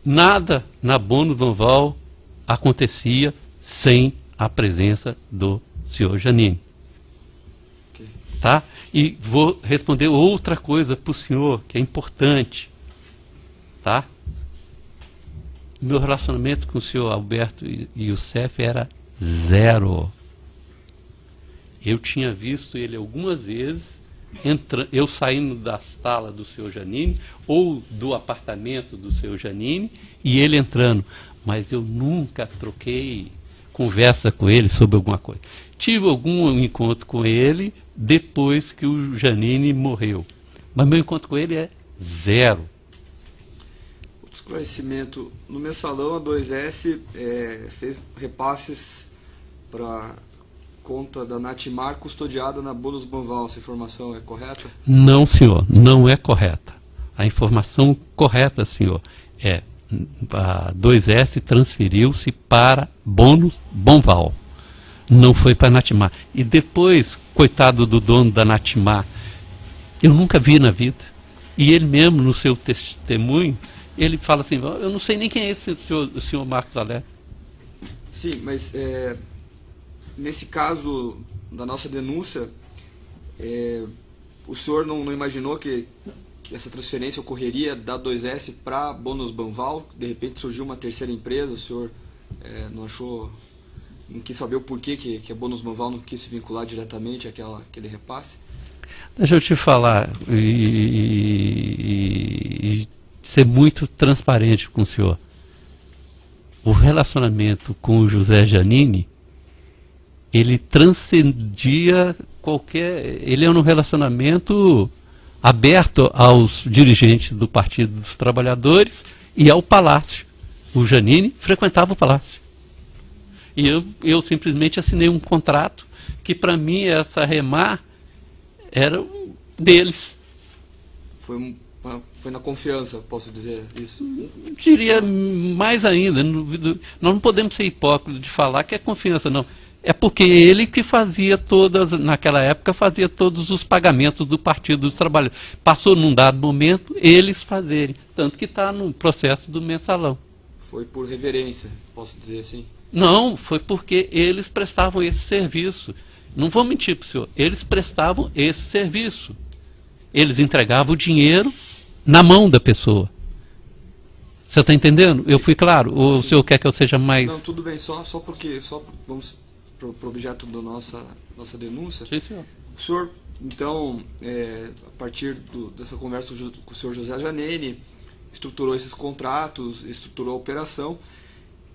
Nada na Bônus Banval acontecia sem a presença do senhor Janine. Ok. Tá? E vou responder outra coisa para o senhor, que é importante. Tá? Meu relacionamento com o senhor Alberto e o CEF era zero. Eu tinha visto ele algumas vezes, eu saindo da sala do senhor Janine, ou do apartamento do senhor Janine, e ele entrando. Mas eu nunca troquei conversa com ele sobre alguma coisa. Tive algum encontro com ele depois que o Janine morreu. Mas meu encontro com ele é zero. Outro esclarecimento. No mensalão, a 2S fez repasses para conta da Natimar custodiada na Bônus Banval. Essa informação é correta? Não, senhor, não é correta. A informação correta, senhor, é a 2S transferiu-se para Bônus Banval. Não foi para a Natimar. E depois, coitado do dono da Natimar, eu nunca vi na vida. E ele mesmo, no seu testemunho, ele fala assim, eu não sei nem quem é esse o senhor Marcos Alé. Sim, mas nesse caso da nossa denúncia, o senhor não imaginou que essa transferência ocorreria da 2S para Bônus Banval? De repente surgiu uma terceira empresa, o senhor não achou, não quis saber o porquê que a Bônus Banval não quis se vincular diretamente àquele repasse? Deixa eu te falar e ser muito transparente com o senhor. O relacionamento com o José Janine, ele transcendia qualquer... Ele é um relacionamento aberto aos dirigentes do Partido dos Trabalhadores e ao Palácio. O Janine frequentava o Palácio. E eu simplesmente assinei um contrato que, para mim, essa Remar era deles. Foi na confiança, posso dizer isso? Eu diria mais ainda. Nós não podemos ser hipócritas de falar que é confiança, não. É porque ele que fazia naquela época, fazia todos os pagamentos do Partido dos Trabalhadores. Passou num dado momento, eles fazerem. Tanto que está no processo do mensalão. Foi por reverência, posso dizer assim? Não, foi porque eles prestavam esse serviço. Não vou mentir para o senhor, eles prestavam esse serviço. Eles entregavam o dinheiro na mão da pessoa. Você está entendendo? Eu fui claro? Ou o senhor quer que eu seja mais... Não, tudo bem, só porque vamos para o objeto da nossa denúncia. Sim, senhor. O senhor, então, a partir dessa conversa com o senhor José Janine, estruturou esses contratos, estruturou a operação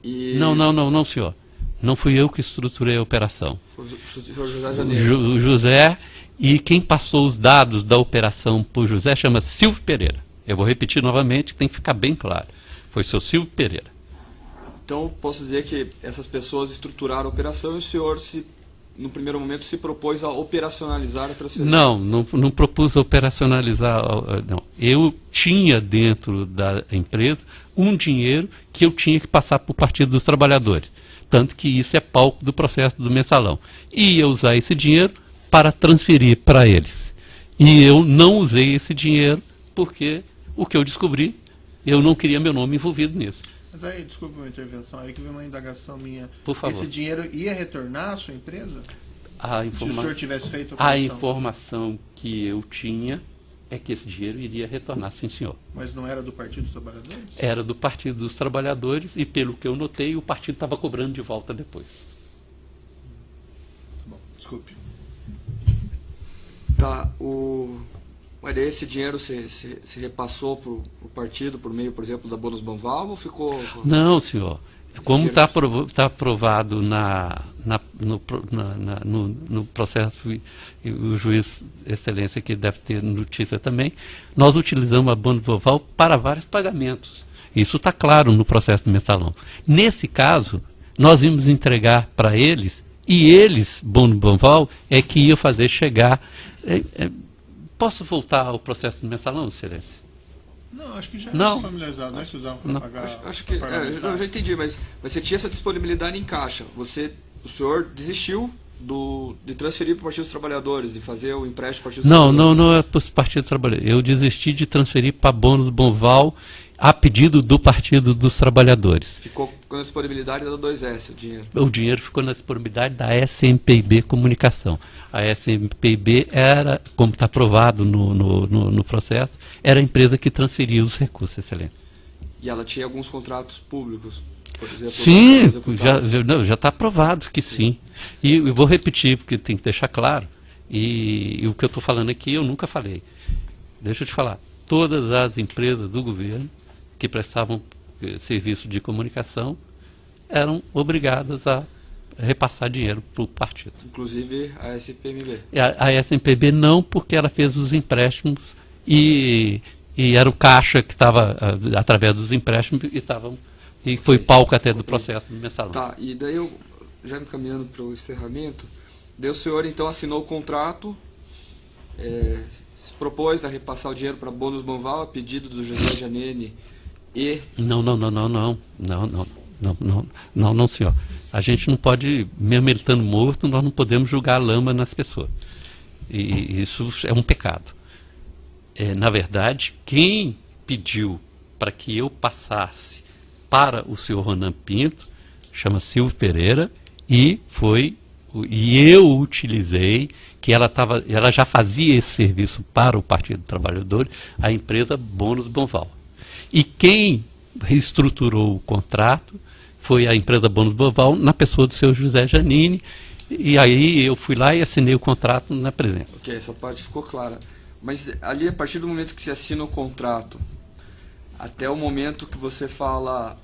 e... Não, senhor. Não fui eu que estruturei a operação. Foi o senhor José Janine. O José, e quem passou os dados da operação para o José chama Silvio Pereira. Eu vou repetir novamente, tem que ficar bem claro. Foi o seu Silvio Pereira. Então, posso dizer que essas pessoas estruturaram a operação e o senhor, no primeiro momento, se propôs a operacionalizar a transferência? Não propus operacionalizar. Não. Eu tinha dentro da empresa um dinheiro que eu tinha que passar para o Partido dos Trabalhadores. Tanto que isso é palco do processo do mensalão. E ia usar esse dinheiro para transferir para eles. E eu não usei esse dinheiro porque o que eu descobri, eu não queria meu nome envolvido nisso. Mas aí, desculpa uma intervenção, aí que veio uma indagação minha. Por favor. Esse dinheiro ia retornar à sua empresa? Se o senhor tivesse feito a A operação? informação que eu tinha é que esse dinheiro iria retornar, sim, senhor. Mas não era do Partido dos Trabalhadores? Era do Partido dos Trabalhadores e, pelo que eu notei, o partido estava cobrando de volta depois. Bom, desculpe. Tá, mas daí esse dinheiro se repassou para o partido por meio, por exemplo, da Bônus Banval ou ficou... Não, senhor. Como está aprovado no processo, e o juiz excelência que deve ter notícia também, nós utilizamos a Bônus Banval para vários pagamentos. Isso está claro no processo do mensalão. Nesse caso, nós íamos entregar para eles, e eles, Bônus Banval, é que ia fazer chegar... Posso voltar ao processo do mensalão, excelência? Não, acho que já Não. é familiarizado, né? Que usavam para Não. pagar. Acho que... eu já entendi, mas você tinha essa disponibilidade em caixa. O senhor desistiu de transferir para o Partido dos Trabalhadores, de fazer o empréstimo para o Partido dos Não, Trabalhadores? não é para o Partido Trabalhador. Eu desisti de transferir para Bônus Bonval a pedido do Partido dos Trabalhadores. Ficou com a disponibilidade da 2S, o dinheiro. O dinheiro ficou na disponibilidade da SMPIB Comunicação. A SMPIB era, como está provado no processo, era a empresa que transferia os recursos, Excelência. E ela tinha alguns contratos públicos, por exemplo... Sim, já está provado que sim. E eu vou repetir, porque tem que deixar claro. E o que eu estou falando aqui eu nunca falei. Deixa eu te falar. Todas as empresas do governo que prestavam serviço de comunicação eram obrigadas a repassar dinheiro para o partido. Inclusive a SPMB. A SMPB não, porque ela fez os empréstimos e era o caixa que estava, através dos empréstimos, e foi palco até do processo do mensalão. Tá, e daí eu, já me caminhando para o encerramento, daí o senhor então assinou o contrato, se propôs a repassar o dinheiro para Bônus Bonval a pedido do José Janene e... Não, senhor. A gente não pode, mesmo ele estando morto, nós não podemos julgar a lama nas pessoas. E isso é um pecado. Na verdade, quem pediu para que eu passasse para o senhor Ronan Pinto chama Silvio Pereira e eu utilizei, que ela já fazia esse serviço para o Partido dos Trabalhadores, a empresa Bônus Bonval. E quem reestruturou o contrato foi a empresa Bônus Bonval, na pessoa do seu José Janine, e aí eu fui lá e assinei o contrato na presença. Ok, essa parte ficou clara. Mas ali, a partir do momento que se assina o contrato, até o momento que você fala,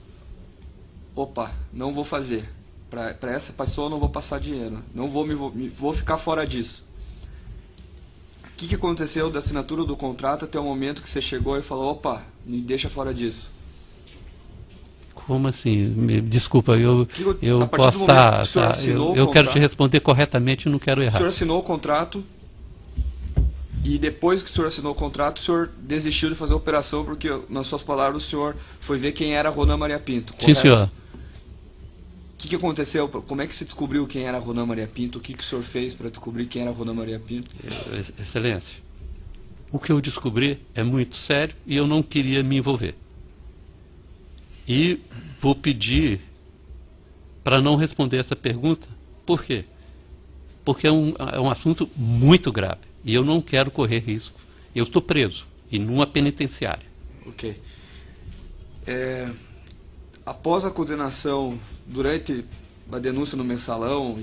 opa, não vou fazer, para essa pessoa não vou passar dinheiro, não vou ficar fora disso. O que aconteceu da assinatura do contrato até o momento que você chegou e falou, opa, me deixa fora disso? Como assim? Desculpa, eu a partir posso do momento que o senhor estar... assinou Eu o quero te contrato, responder corretamente e não quero o errar. senhor assinou o contrato e depois que o senhor assinou o contrato, o senhor desistiu de fazer a operação porque, nas suas palavras, o senhor foi ver quem era Ronan Maria Pinto, correto? Sim, senhor. O que aconteceu? Como é que se descobriu quem era Ronan Maria Pinto? O que o senhor fez para descobrir quem era Ronan Maria Pinto? Excelência, o que eu descobri é muito sério e eu não queria me envolver. E vou pedir para não responder essa pergunta. Por quê? Porque é um assunto muito grave e eu não quero correr risco. Eu estou preso e numa penitenciária. Ok. Após a condenação, durante a denúncia no mensalão,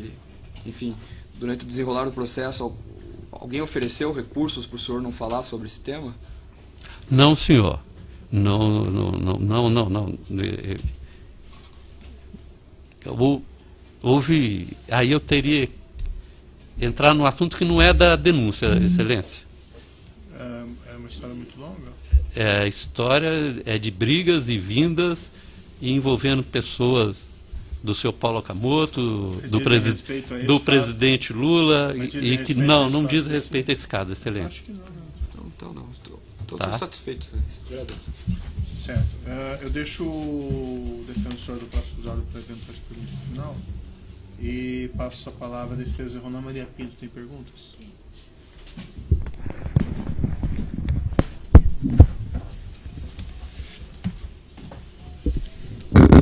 enfim, durante o desenrolar do processo, alguém ofereceu recursos para o senhor não falar sobre esse tema? Não, senhor. Não. Houve... Aí eu teria que entrar num assunto que não é da denúncia, Excelência. É uma história muito longa? A história é de brigas e vindas envolvendo pessoas do seu Paulo Okamoto, do presidente Lula, e que não diz respeito a esse caso, Excelência. Acho que não. Então não. Estou Tá. satisfeito. Agradeço. Certo. Eu deixo o defensor do próximo acusado apresentar as perguntas no final e passo a palavra à defesa. Ronan Maria Pinto tem perguntas?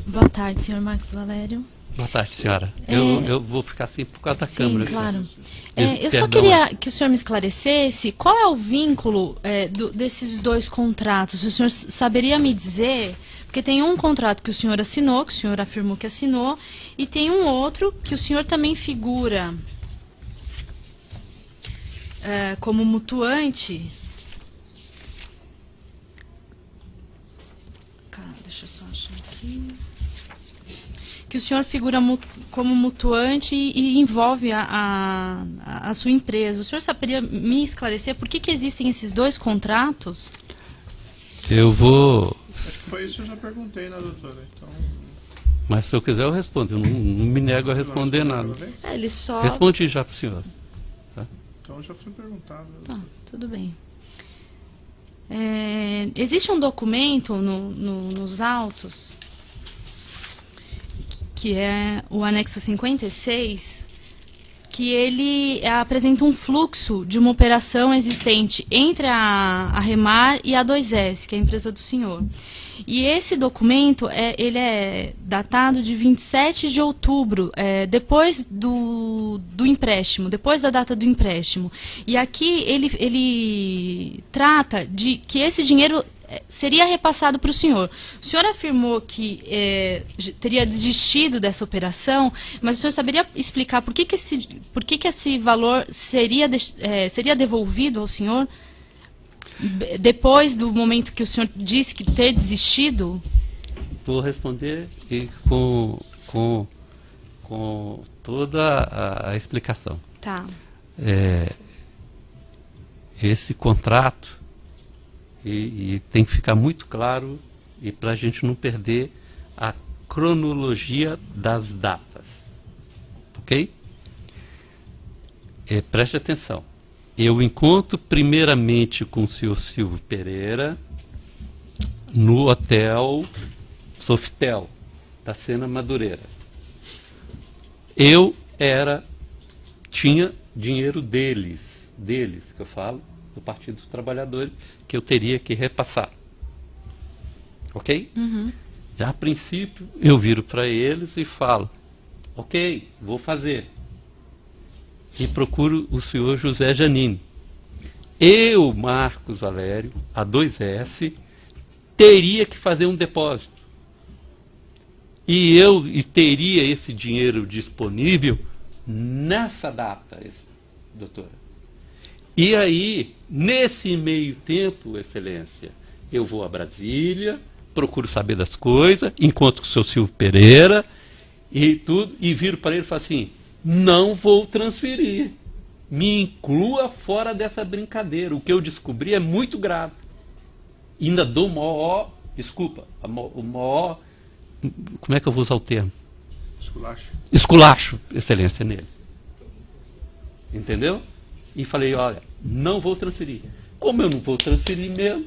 Boa tarde, senhor Marcos Valério. Boa tarde, senhora. Eu vou ficar assim por causa da Sim, câmera. claro. Assim. Eu só queria que o senhor me esclarecesse qual é o vínculo desses dois contratos. O senhor saberia me dizer? Porque tem um contrato que o senhor assinou, que o senhor afirmou que assinou, e tem um outro que o senhor também figura como mutuante. Deixa eu só achar aqui. Que o senhor figura como mutuante e envolve a sua empresa. O senhor saberia me esclarecer por que existem esses dois contratos? Eu vou... Acho que foi isso que eu já perguntei, né, doutora? Então, Mas se eu quiser eu respondo. Eu não me nego a responder nada. Ele só... Respondi já para o senhor. Tá? Então já foi perguntado. Tudo bem. Existe um documento nos autos, que é o anexo 56, que ele apresenta um fluxo de uma operação existente entre a Remar e a 2S, que é a empresa do senhor. E esse documento, ele é datado de 27 de outubro, depois do empréstimo, depois da data do empréstimo. E aqui ele trata de que esse dinheiro seria repassado para o senhor. O senhor afirmou que teria desistido dessa operação, mas o senhor saberia explicar por que esse valor seria devolvido ao senhor depois do momento que o senhor disse que ter desistido? Vou responder com toda a explicação. Tá. Esse contrato, e tem que ficar muito claro, e para a gente não perder a cronologia das datas. Ok? Preste atenção. Eu encontro primeiramente com o senhor Silvio Pereira no hotel Sofitel, da Sena Madureira. Eu tinha dinheiro deles que eu falo, do Partido dos Trabalhadores, que eu teria que repassar. Ok? Uhum. A princípio, eu viro para eles e falo, ok, vou fazer. E procuro o senhor José Janine. Eu, Marcos Valério, a 2S, teria que fazer um depósito. E eu teria esse dinheiro disponível nessa data, doutora. E aí, nesse meio tempo, Excelência, eu vou a Brasília, procuro saber das coisas, encontro com o seu Silvio Pereira e tudo, e viro para ele e falo assim, não vou transferir, me inclua fora dessa brincadeira, o que eu descobri é muito grave. E ainda dou o maior, como é que eu vou usar o termo? Esculacho, Excelência, nele. Entendeu? E falei, olha, não vou transferir. Como eu não vou transferir mesmo,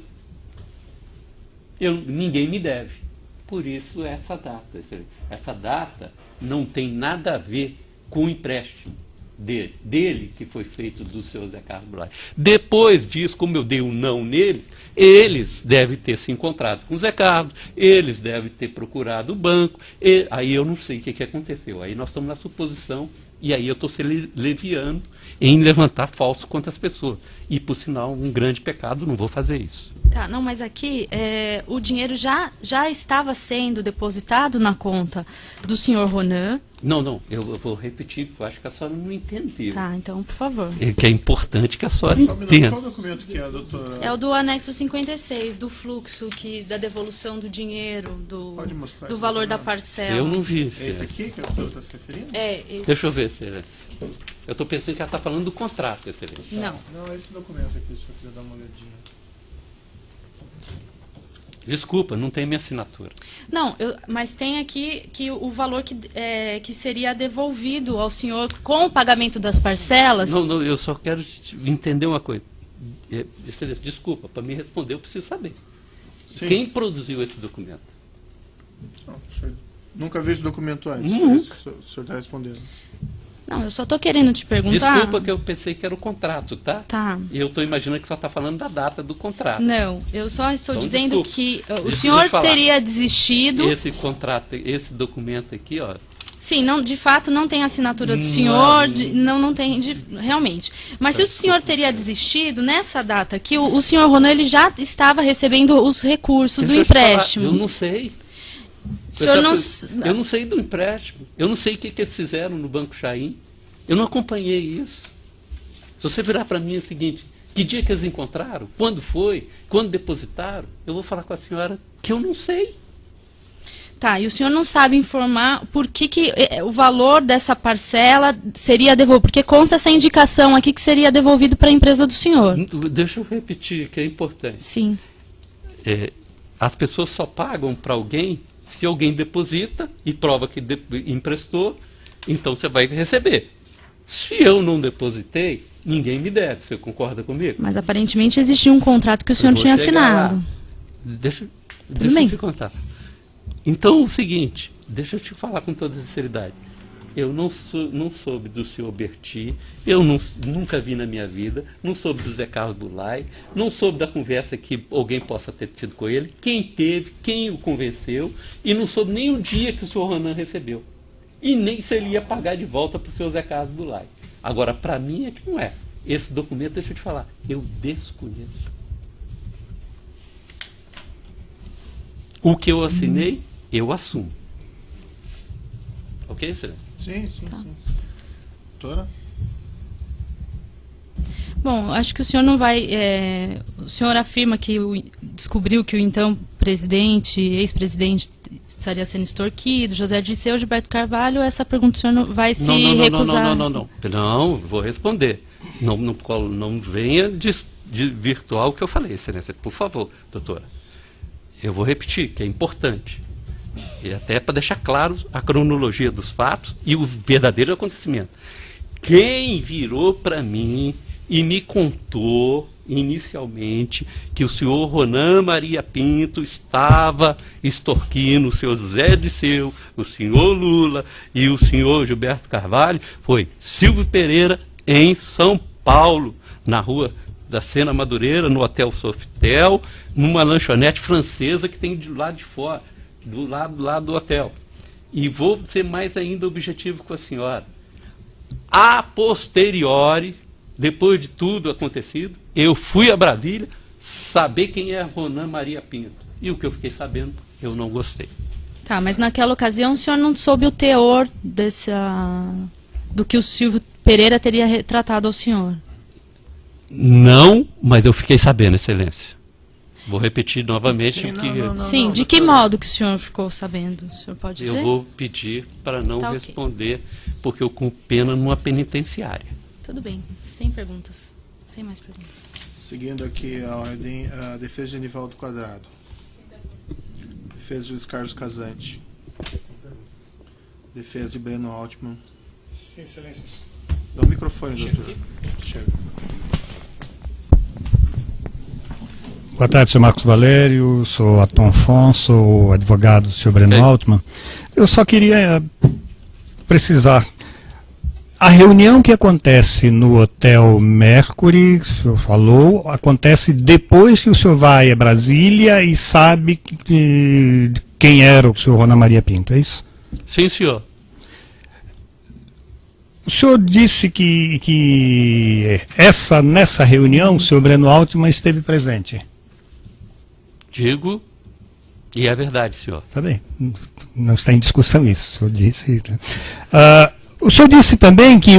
ninguém me deve. Por isso essa data. Essa data não tem nada a ver com o empréstimo dele, que foi feito do seu Zé Carlos Braz. Depois disso, como eu dei um não nele, eles devem ter se encontrado com o Zé Carlos, eles devem ter procurado o banco, aí eu não sei o que aconteceu. Aí nós estamos na suposição, e aí eu estou se leviando em levantar falso contra as pessoas. E, por sinal, um grande pecado, não vou fazer isso. Tá, não, mas aqui o dinheiro já estava sendo depositado na conta do senhor Ronan. Não, eu vou repetir, porque eu acho que a senhora não entendeu. Tá, então, por favor. Que é importante que a senhora Só um minuto, entenda. qual documento que é, doutora? É o do anexo 56, do fluxo, da devolução do dinheiro, Pode mostrar do esse valor da documento? parcela. Eu não vi. É esse aqui que eu estou se referindo? Esse. Deixa eu ver, Excelência. Eu estou pensando que ela está falando do contrato, Excelência. Não. Não, esse documento aqui, se eu quiser dar uma olhadinha. Desculpa, não tem minha assinatura. Não, mas tem aqui que o valor que seria devolvido ao senhor com o pagamento das parcelas. Não, eu só quero entender uma coisa. Excelência, desculpa, para me responder eu preciso saber. Sim. Quem produziu esse documento? Não, o senhor nunca viu esse documento antes? Nunca. O senhor está respondendo. Não, eu só estou querendo te perguntar. Desculpa que eu pensei que era o contrato, tá? Tá. E eu estou imaginando que só está falando da data do contrato. Não, eu só estou Então, dizendo desculpa. que o Deixa senhor eu falar. teria desistido. Esse contrato, esse documento aqui, ó. Sim, não, de fato não tem assinatura do Não, senhor, não. não tem, realmente. Mas se o senhor teria desistido, nessa data que o senhor Ronan ele já estava recebendo os recursos do Deixa eu te falar, empréstimo. eu não sei. O senhor não... Eu não sei do empréstimo. Eu não sei o que eles fizeram no Banco Chaim. Eu não acompanhei isso. Se você virar para mim é o seguinte, que dia que eles encontraram? Quando foi? Quando depositaram? Eu vou falar com a senhora que eu não sei. Tá, e o senhor não sabe informar por que o valor dessa parcela seria devolvido? Porque consta essa indicação aqui que seria devolvido para a empresa do senhor. Deixa eu repetir, que é importante. Sim. As pessoas só pagam para alguém se alguém deposita e prova que emprestou, então você vai receber. Se eu não depositei, ninguém me deve. Você concorda comigo? Mas aparentemente existia um contrato que o senhor Eu vou tinha chegar assinado. lá. Deixa bem. eu te contar. Então, é o seguinte, deixa eu te falar com toda sinceridade. eu não soube do senhor Berti, nunca vi na minha vida, não soube do Zé Carlos Bulay, não soube da conversa que alguém possa ter tido com ele, quem teve, quem o convenceu, e não soube nem o dia que o senhor Ronan recebeu. E nem se ele ia pagar de volta para o senhor Zé Carlos Bulay. Agora, para mim é que não é. Esse documento, deixa eu te falar, eu desconheço. O que eu assinei, eu assumo. Ok, Celeste? Sim. Doutora? Bom, acho que o senhor não vai... o senhor afirma que descobriu que o então presidente, ex-presidente, estaria sendo extorquido, José Dirceu, Gilberto Carvalho. Essa pergunta o senhor não vai se recusar? Não, vou responder. Não venha desvirtuar o que eu falei, Excelência. Por favor, doutora. Eu vou repetir, que é importante. E até para deixar claro a cronologia dos fatos e o verdadeiro acontecimento. Quem virou para mim e me contou inicialmente que o senhor Ronan Maria Pinto estava extorquindo o senhor Zé Dirceu, o senhor Lula e o senhor Gilberto Carvalho foi Silvio Pereira, em São Paulo, na rua da Sena Madureira, no Hotel Sofitel, numa lanchonete francesa que tem do lado de fora, do lado lá do hotel. E vou ser mais ainda objetivo com a senhora. A posteriori, depois de tudo acontecido, eu fui a Brasília saber quem é Ronan Maria Pinto. E o que eu fiquei sabendo, eu não gostei. Tá, mas naquela ocasião o senhor não soube o teor do que o Silvio Pereira teria retratado ao senhor? Não, mas eu fiquei sabendo, Excelência. Vou repetir novamente Sim, o que... Sim, de que modo que o senhor ficou sabendo? O senhor pode dizer? Eu vou pedir para não Tá, ok. responder, porque eu cumpro pena numa penitenciária. Tudo bem, sem perguntas. Sem mais perguntas. Seguindo aqui a ordem, a defesa de Anivaldo Quadrado. Defesa de Luiz Carlos Casante. Defesa de Breno Altman. Sim, excelência. Dá o microfone, doutor. Chega. Boa tarde, sou Marcos Valério, sou Atom Afonso, sou advogado do senhor Breno Altman. Eu só queria precisar. A reunião que acontece no Hotel Mercury, o senhor falou, acontece depois que o senhor vai a Brasília e sabe quem era o senhor Ronan Maria Pinto, é isso? Sim, senhor. O senhor disse que nessa reunião o senhor Breno Altman esteve presente. Digo, e é verdade, senhor. Tá bem, não está em discussão isso, o senhor disse. O senhor disse também que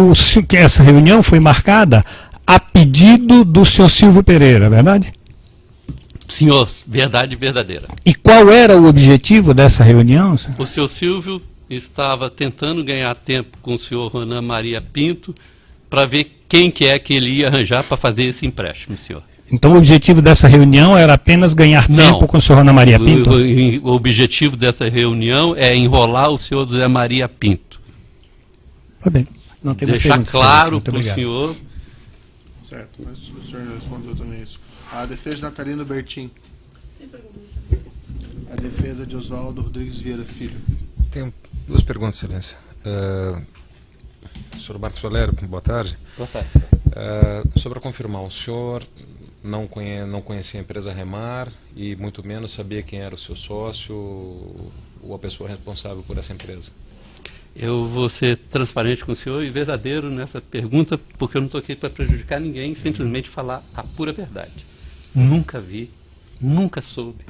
essa reunião foi marcada a pedido do senhor Silvio Pereira, é verdade? Senhor, verdade verdadeira. E qual era o objetivo dessa reunião? O senhor Silvio estava tentando ganhar tempo com o senhor Ronan Maria Pinto para ver quem que é que ele ia arranjar para fazer esse empréstimo, senhor. Então o objetivo dessa reunião era apenas ganhar tempo com o senhor Ronan Maria Pinto? O objetivo dessa reunião é enrolar o senhor José Maria Pinto. Tá bem. Não temos deixar perguntas, claro muito para o obrigado. senhor. Certo, mas o senhor respondeu também isso. A defesa de Natalino Bertin. A defesa de Oswaldo Rodrigues Vieira Filho. Tenho duas perguntas, excelência. Senhor Marcos Valério, boa tarde. Boa tarde. Só para confirmar, o senhor não conhecia a empresa Remar e muito menos sabia quem era o seu sócio ou a pessoa responsável por essa empresa? Eu vou ser transparente com o senhor e verdadeiro nessa pergunta, porque eu não estou aqui para prejudicar ninguém, simplesmente falar a pura verdade. Nunca vi, nunca soube,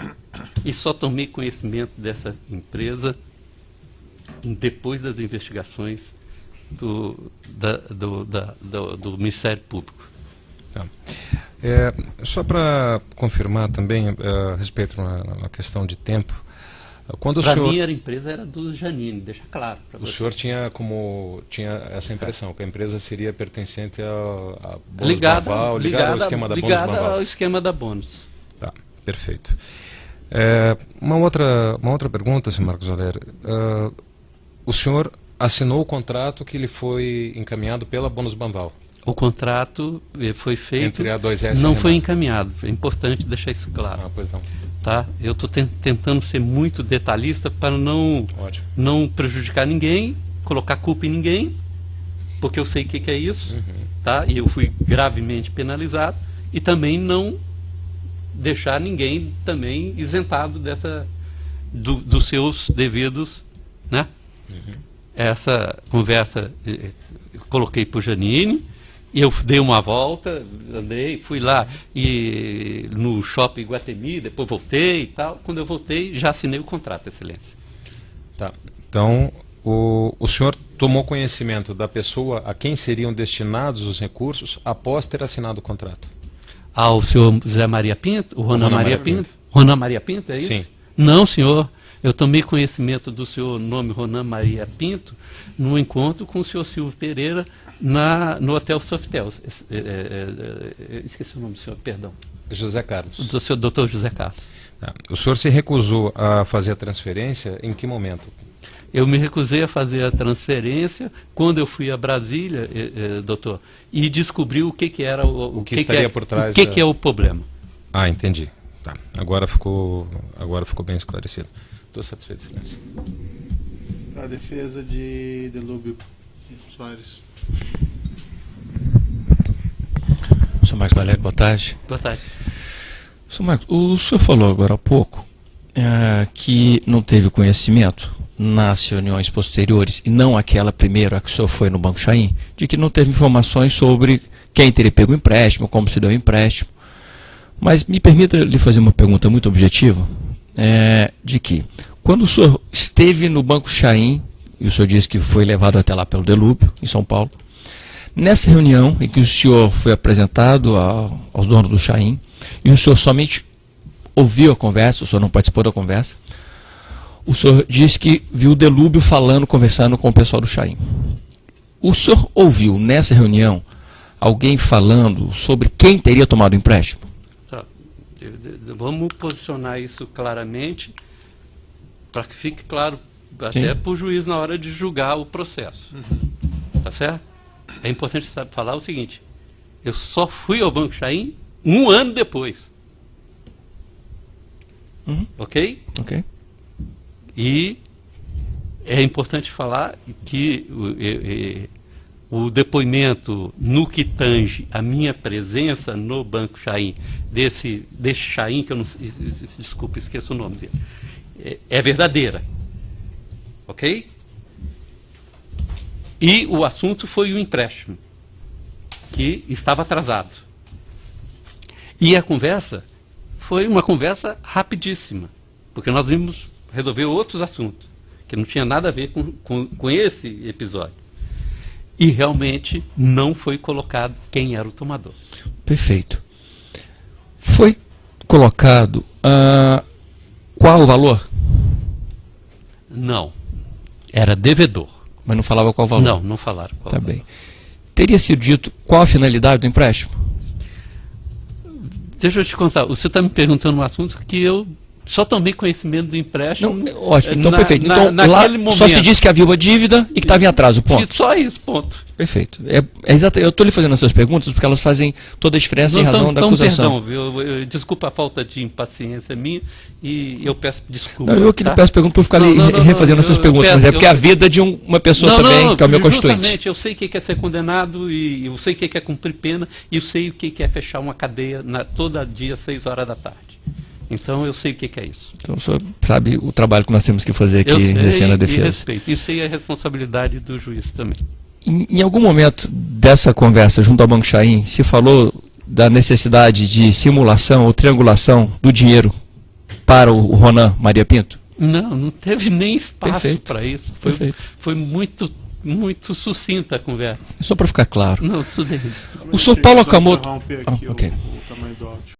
e só tomei conhecimento dessa empresa depois das investigações do Ministério Público. Tá. Só para confirmar também a respeito na questão de tempo, quando Para o senhor... mim, a empresa era do Janine, deixa claro para O você. senhor tinha essa impressão, que a empresa seria pertencente a Bônus Ligada Banval, ligada ao esquema da Bônus Banval. ao esquema da Bônus. Tá, perfeito. Uma outra pergunta, senhor Marcos Valério. O senhor assinou o contrato que lhe foi encaminhado pela Bônus Banval? O contrato foi feito, Entre a 2S e não a foi Remar. encaminhado. É importante deixar isso claro. Pois não. Tá? Eu estou tentando ser muito detalhista para Ótimo. não prejudicar ninguém colocar culpa em ninguém, porque eu sei o que é isso, tá? E eu fui gravemente penalizado, e também não deixar ninguém também isentado dos seus devidos, né? Essa conversa eu coloquei para o Janine, e eu dei uma volta, andei, fui lá no shopping Iguatemi, depois voltei e tal. Quando eu voltei, já assinei o contrato, Excelência. Tá. Então, o senhor tomou conhecimento da pessoa a quem seriam destinados os recursos após ter assinado o contrato? Ao senhor José Maria Pinto? O Ronan Maria Pinto? Ronan Maria Pinto, é isso? Sim. Não, senhor. Eu tomei conhecimento do seu nome Ronan Maria Pinto no encontro com o senhor Silvio Pereira no Hotel Sofitel. Esqueci o nome do senhor, perdão. José Carlos. Do senhor Dr. José Carlos. Tá. O senhor se recusou a fazer a transferência em que momento? Eu me recusei a fazer a transferência quando eu fui a Brasília, doutor, e descobri o que era o que estaria por trás. O que é o problema. Ah, entendi. Tá. Agora ficou bem esclarecido. Estou satisfeito, Excelência. A defesa de Delúbio Soares. Sr. Marcos Valério, boa tarde. Boa tarde. Sr. Marcos, o senhor falou agora há pouco que não teve conhecimento nas reuniões posteriores, e não aquela primeira que o senhor foi no Banco Chain, de que não teve informações sobre quem teria pego o empréstimo, como se deu o empréstimo. Mas me permita lhe fazer uma pergunta muito objetiva, de que, quando o senhor esteve no Banco Chain, e o senhor disse que foi levado até lá pelo Delúbio, em São Paulo, nessa reunião em que o senhor foi apresentado aos donos do Chain, e o senhor somente ouviu a conversa, o senhor não participou da conversa, o senhor disse que viu o Delúbio conversando com o pessoal do Chain. O senhor ouviu nessa reunião alguém falando sobre quem teria tomado o empréstimo? Tá. Vamos posicionar isso claramente, para que fique claro até para o juiz na hora de julgar o processo. Tá certo? É importante falar o seguinte: eu só fui ao Banco Chain 1 ano depois. Ok? Ok. E é importante falar que o depoimento no que tange a minha presença no Banco Chain, desse Chain, que eu não, desculpa, esqueço o nome dele, é verdadeira. Ok? E o assunto foi o empréstimo, que estava atrasado. E a conversa foi uma conversa rapidíssima, porque nós vimos resolver outros assuntos, que não tinha nada a ver com esse episódio. E realmente não foi colocado quem era o tomador. Perfeito. Foi colocado qual o valor? Não. Era devedor. Mas não falava qual o valor? Não, não falaram qual Tá o valor. bem. Teria sido dito qual a finalidade do empréstimo? Deixa eu te contar, você está me perguntando um assunto que eu só tomei conhecimento do empréstimo. Não, ótimo, então perfeito. Então, lá naquele momento. só se disse que havia uma dívida e que estava em atraso, ponto. Só isso, ponto. Perfeito. Exato. Eu estou lhe fazendo essas perguntas porque elas fazem toda a diferença em razão da acusação. Perdão, desculpa a falta de impaciência minha e eu peço desculpa. Não, eu que lhe peço pergunta por ficar refazendo essas perguntas, mas é porque é a vida de uma pessoa também, que é o meu constituinte. Justamente, eu sei o que é ser condenado, e eu sei o que é cumprir pena, e eu sei o que é fechar uma cadeia todo dia às 6 horas da tarde. Então eu sei o que é isso. Então o senhor sabe o trabalho que nós temos que fazer aqui exercendo a defesa. Respeito. E sei a responsabilidade do juiz também. Em algum momento dessa conversa junto ao Banco Chain, se falou da necessidade de simulação ou triangulação do dinheiro para o Ronan Maria Pinto? Não teve nem espaço para isso. Foi muito sucinta a conversa. Só para ficar claro. Não, tudo isso. O senhor Paulo Akamoto... Interromper aqui ok. o tamanho do áudio.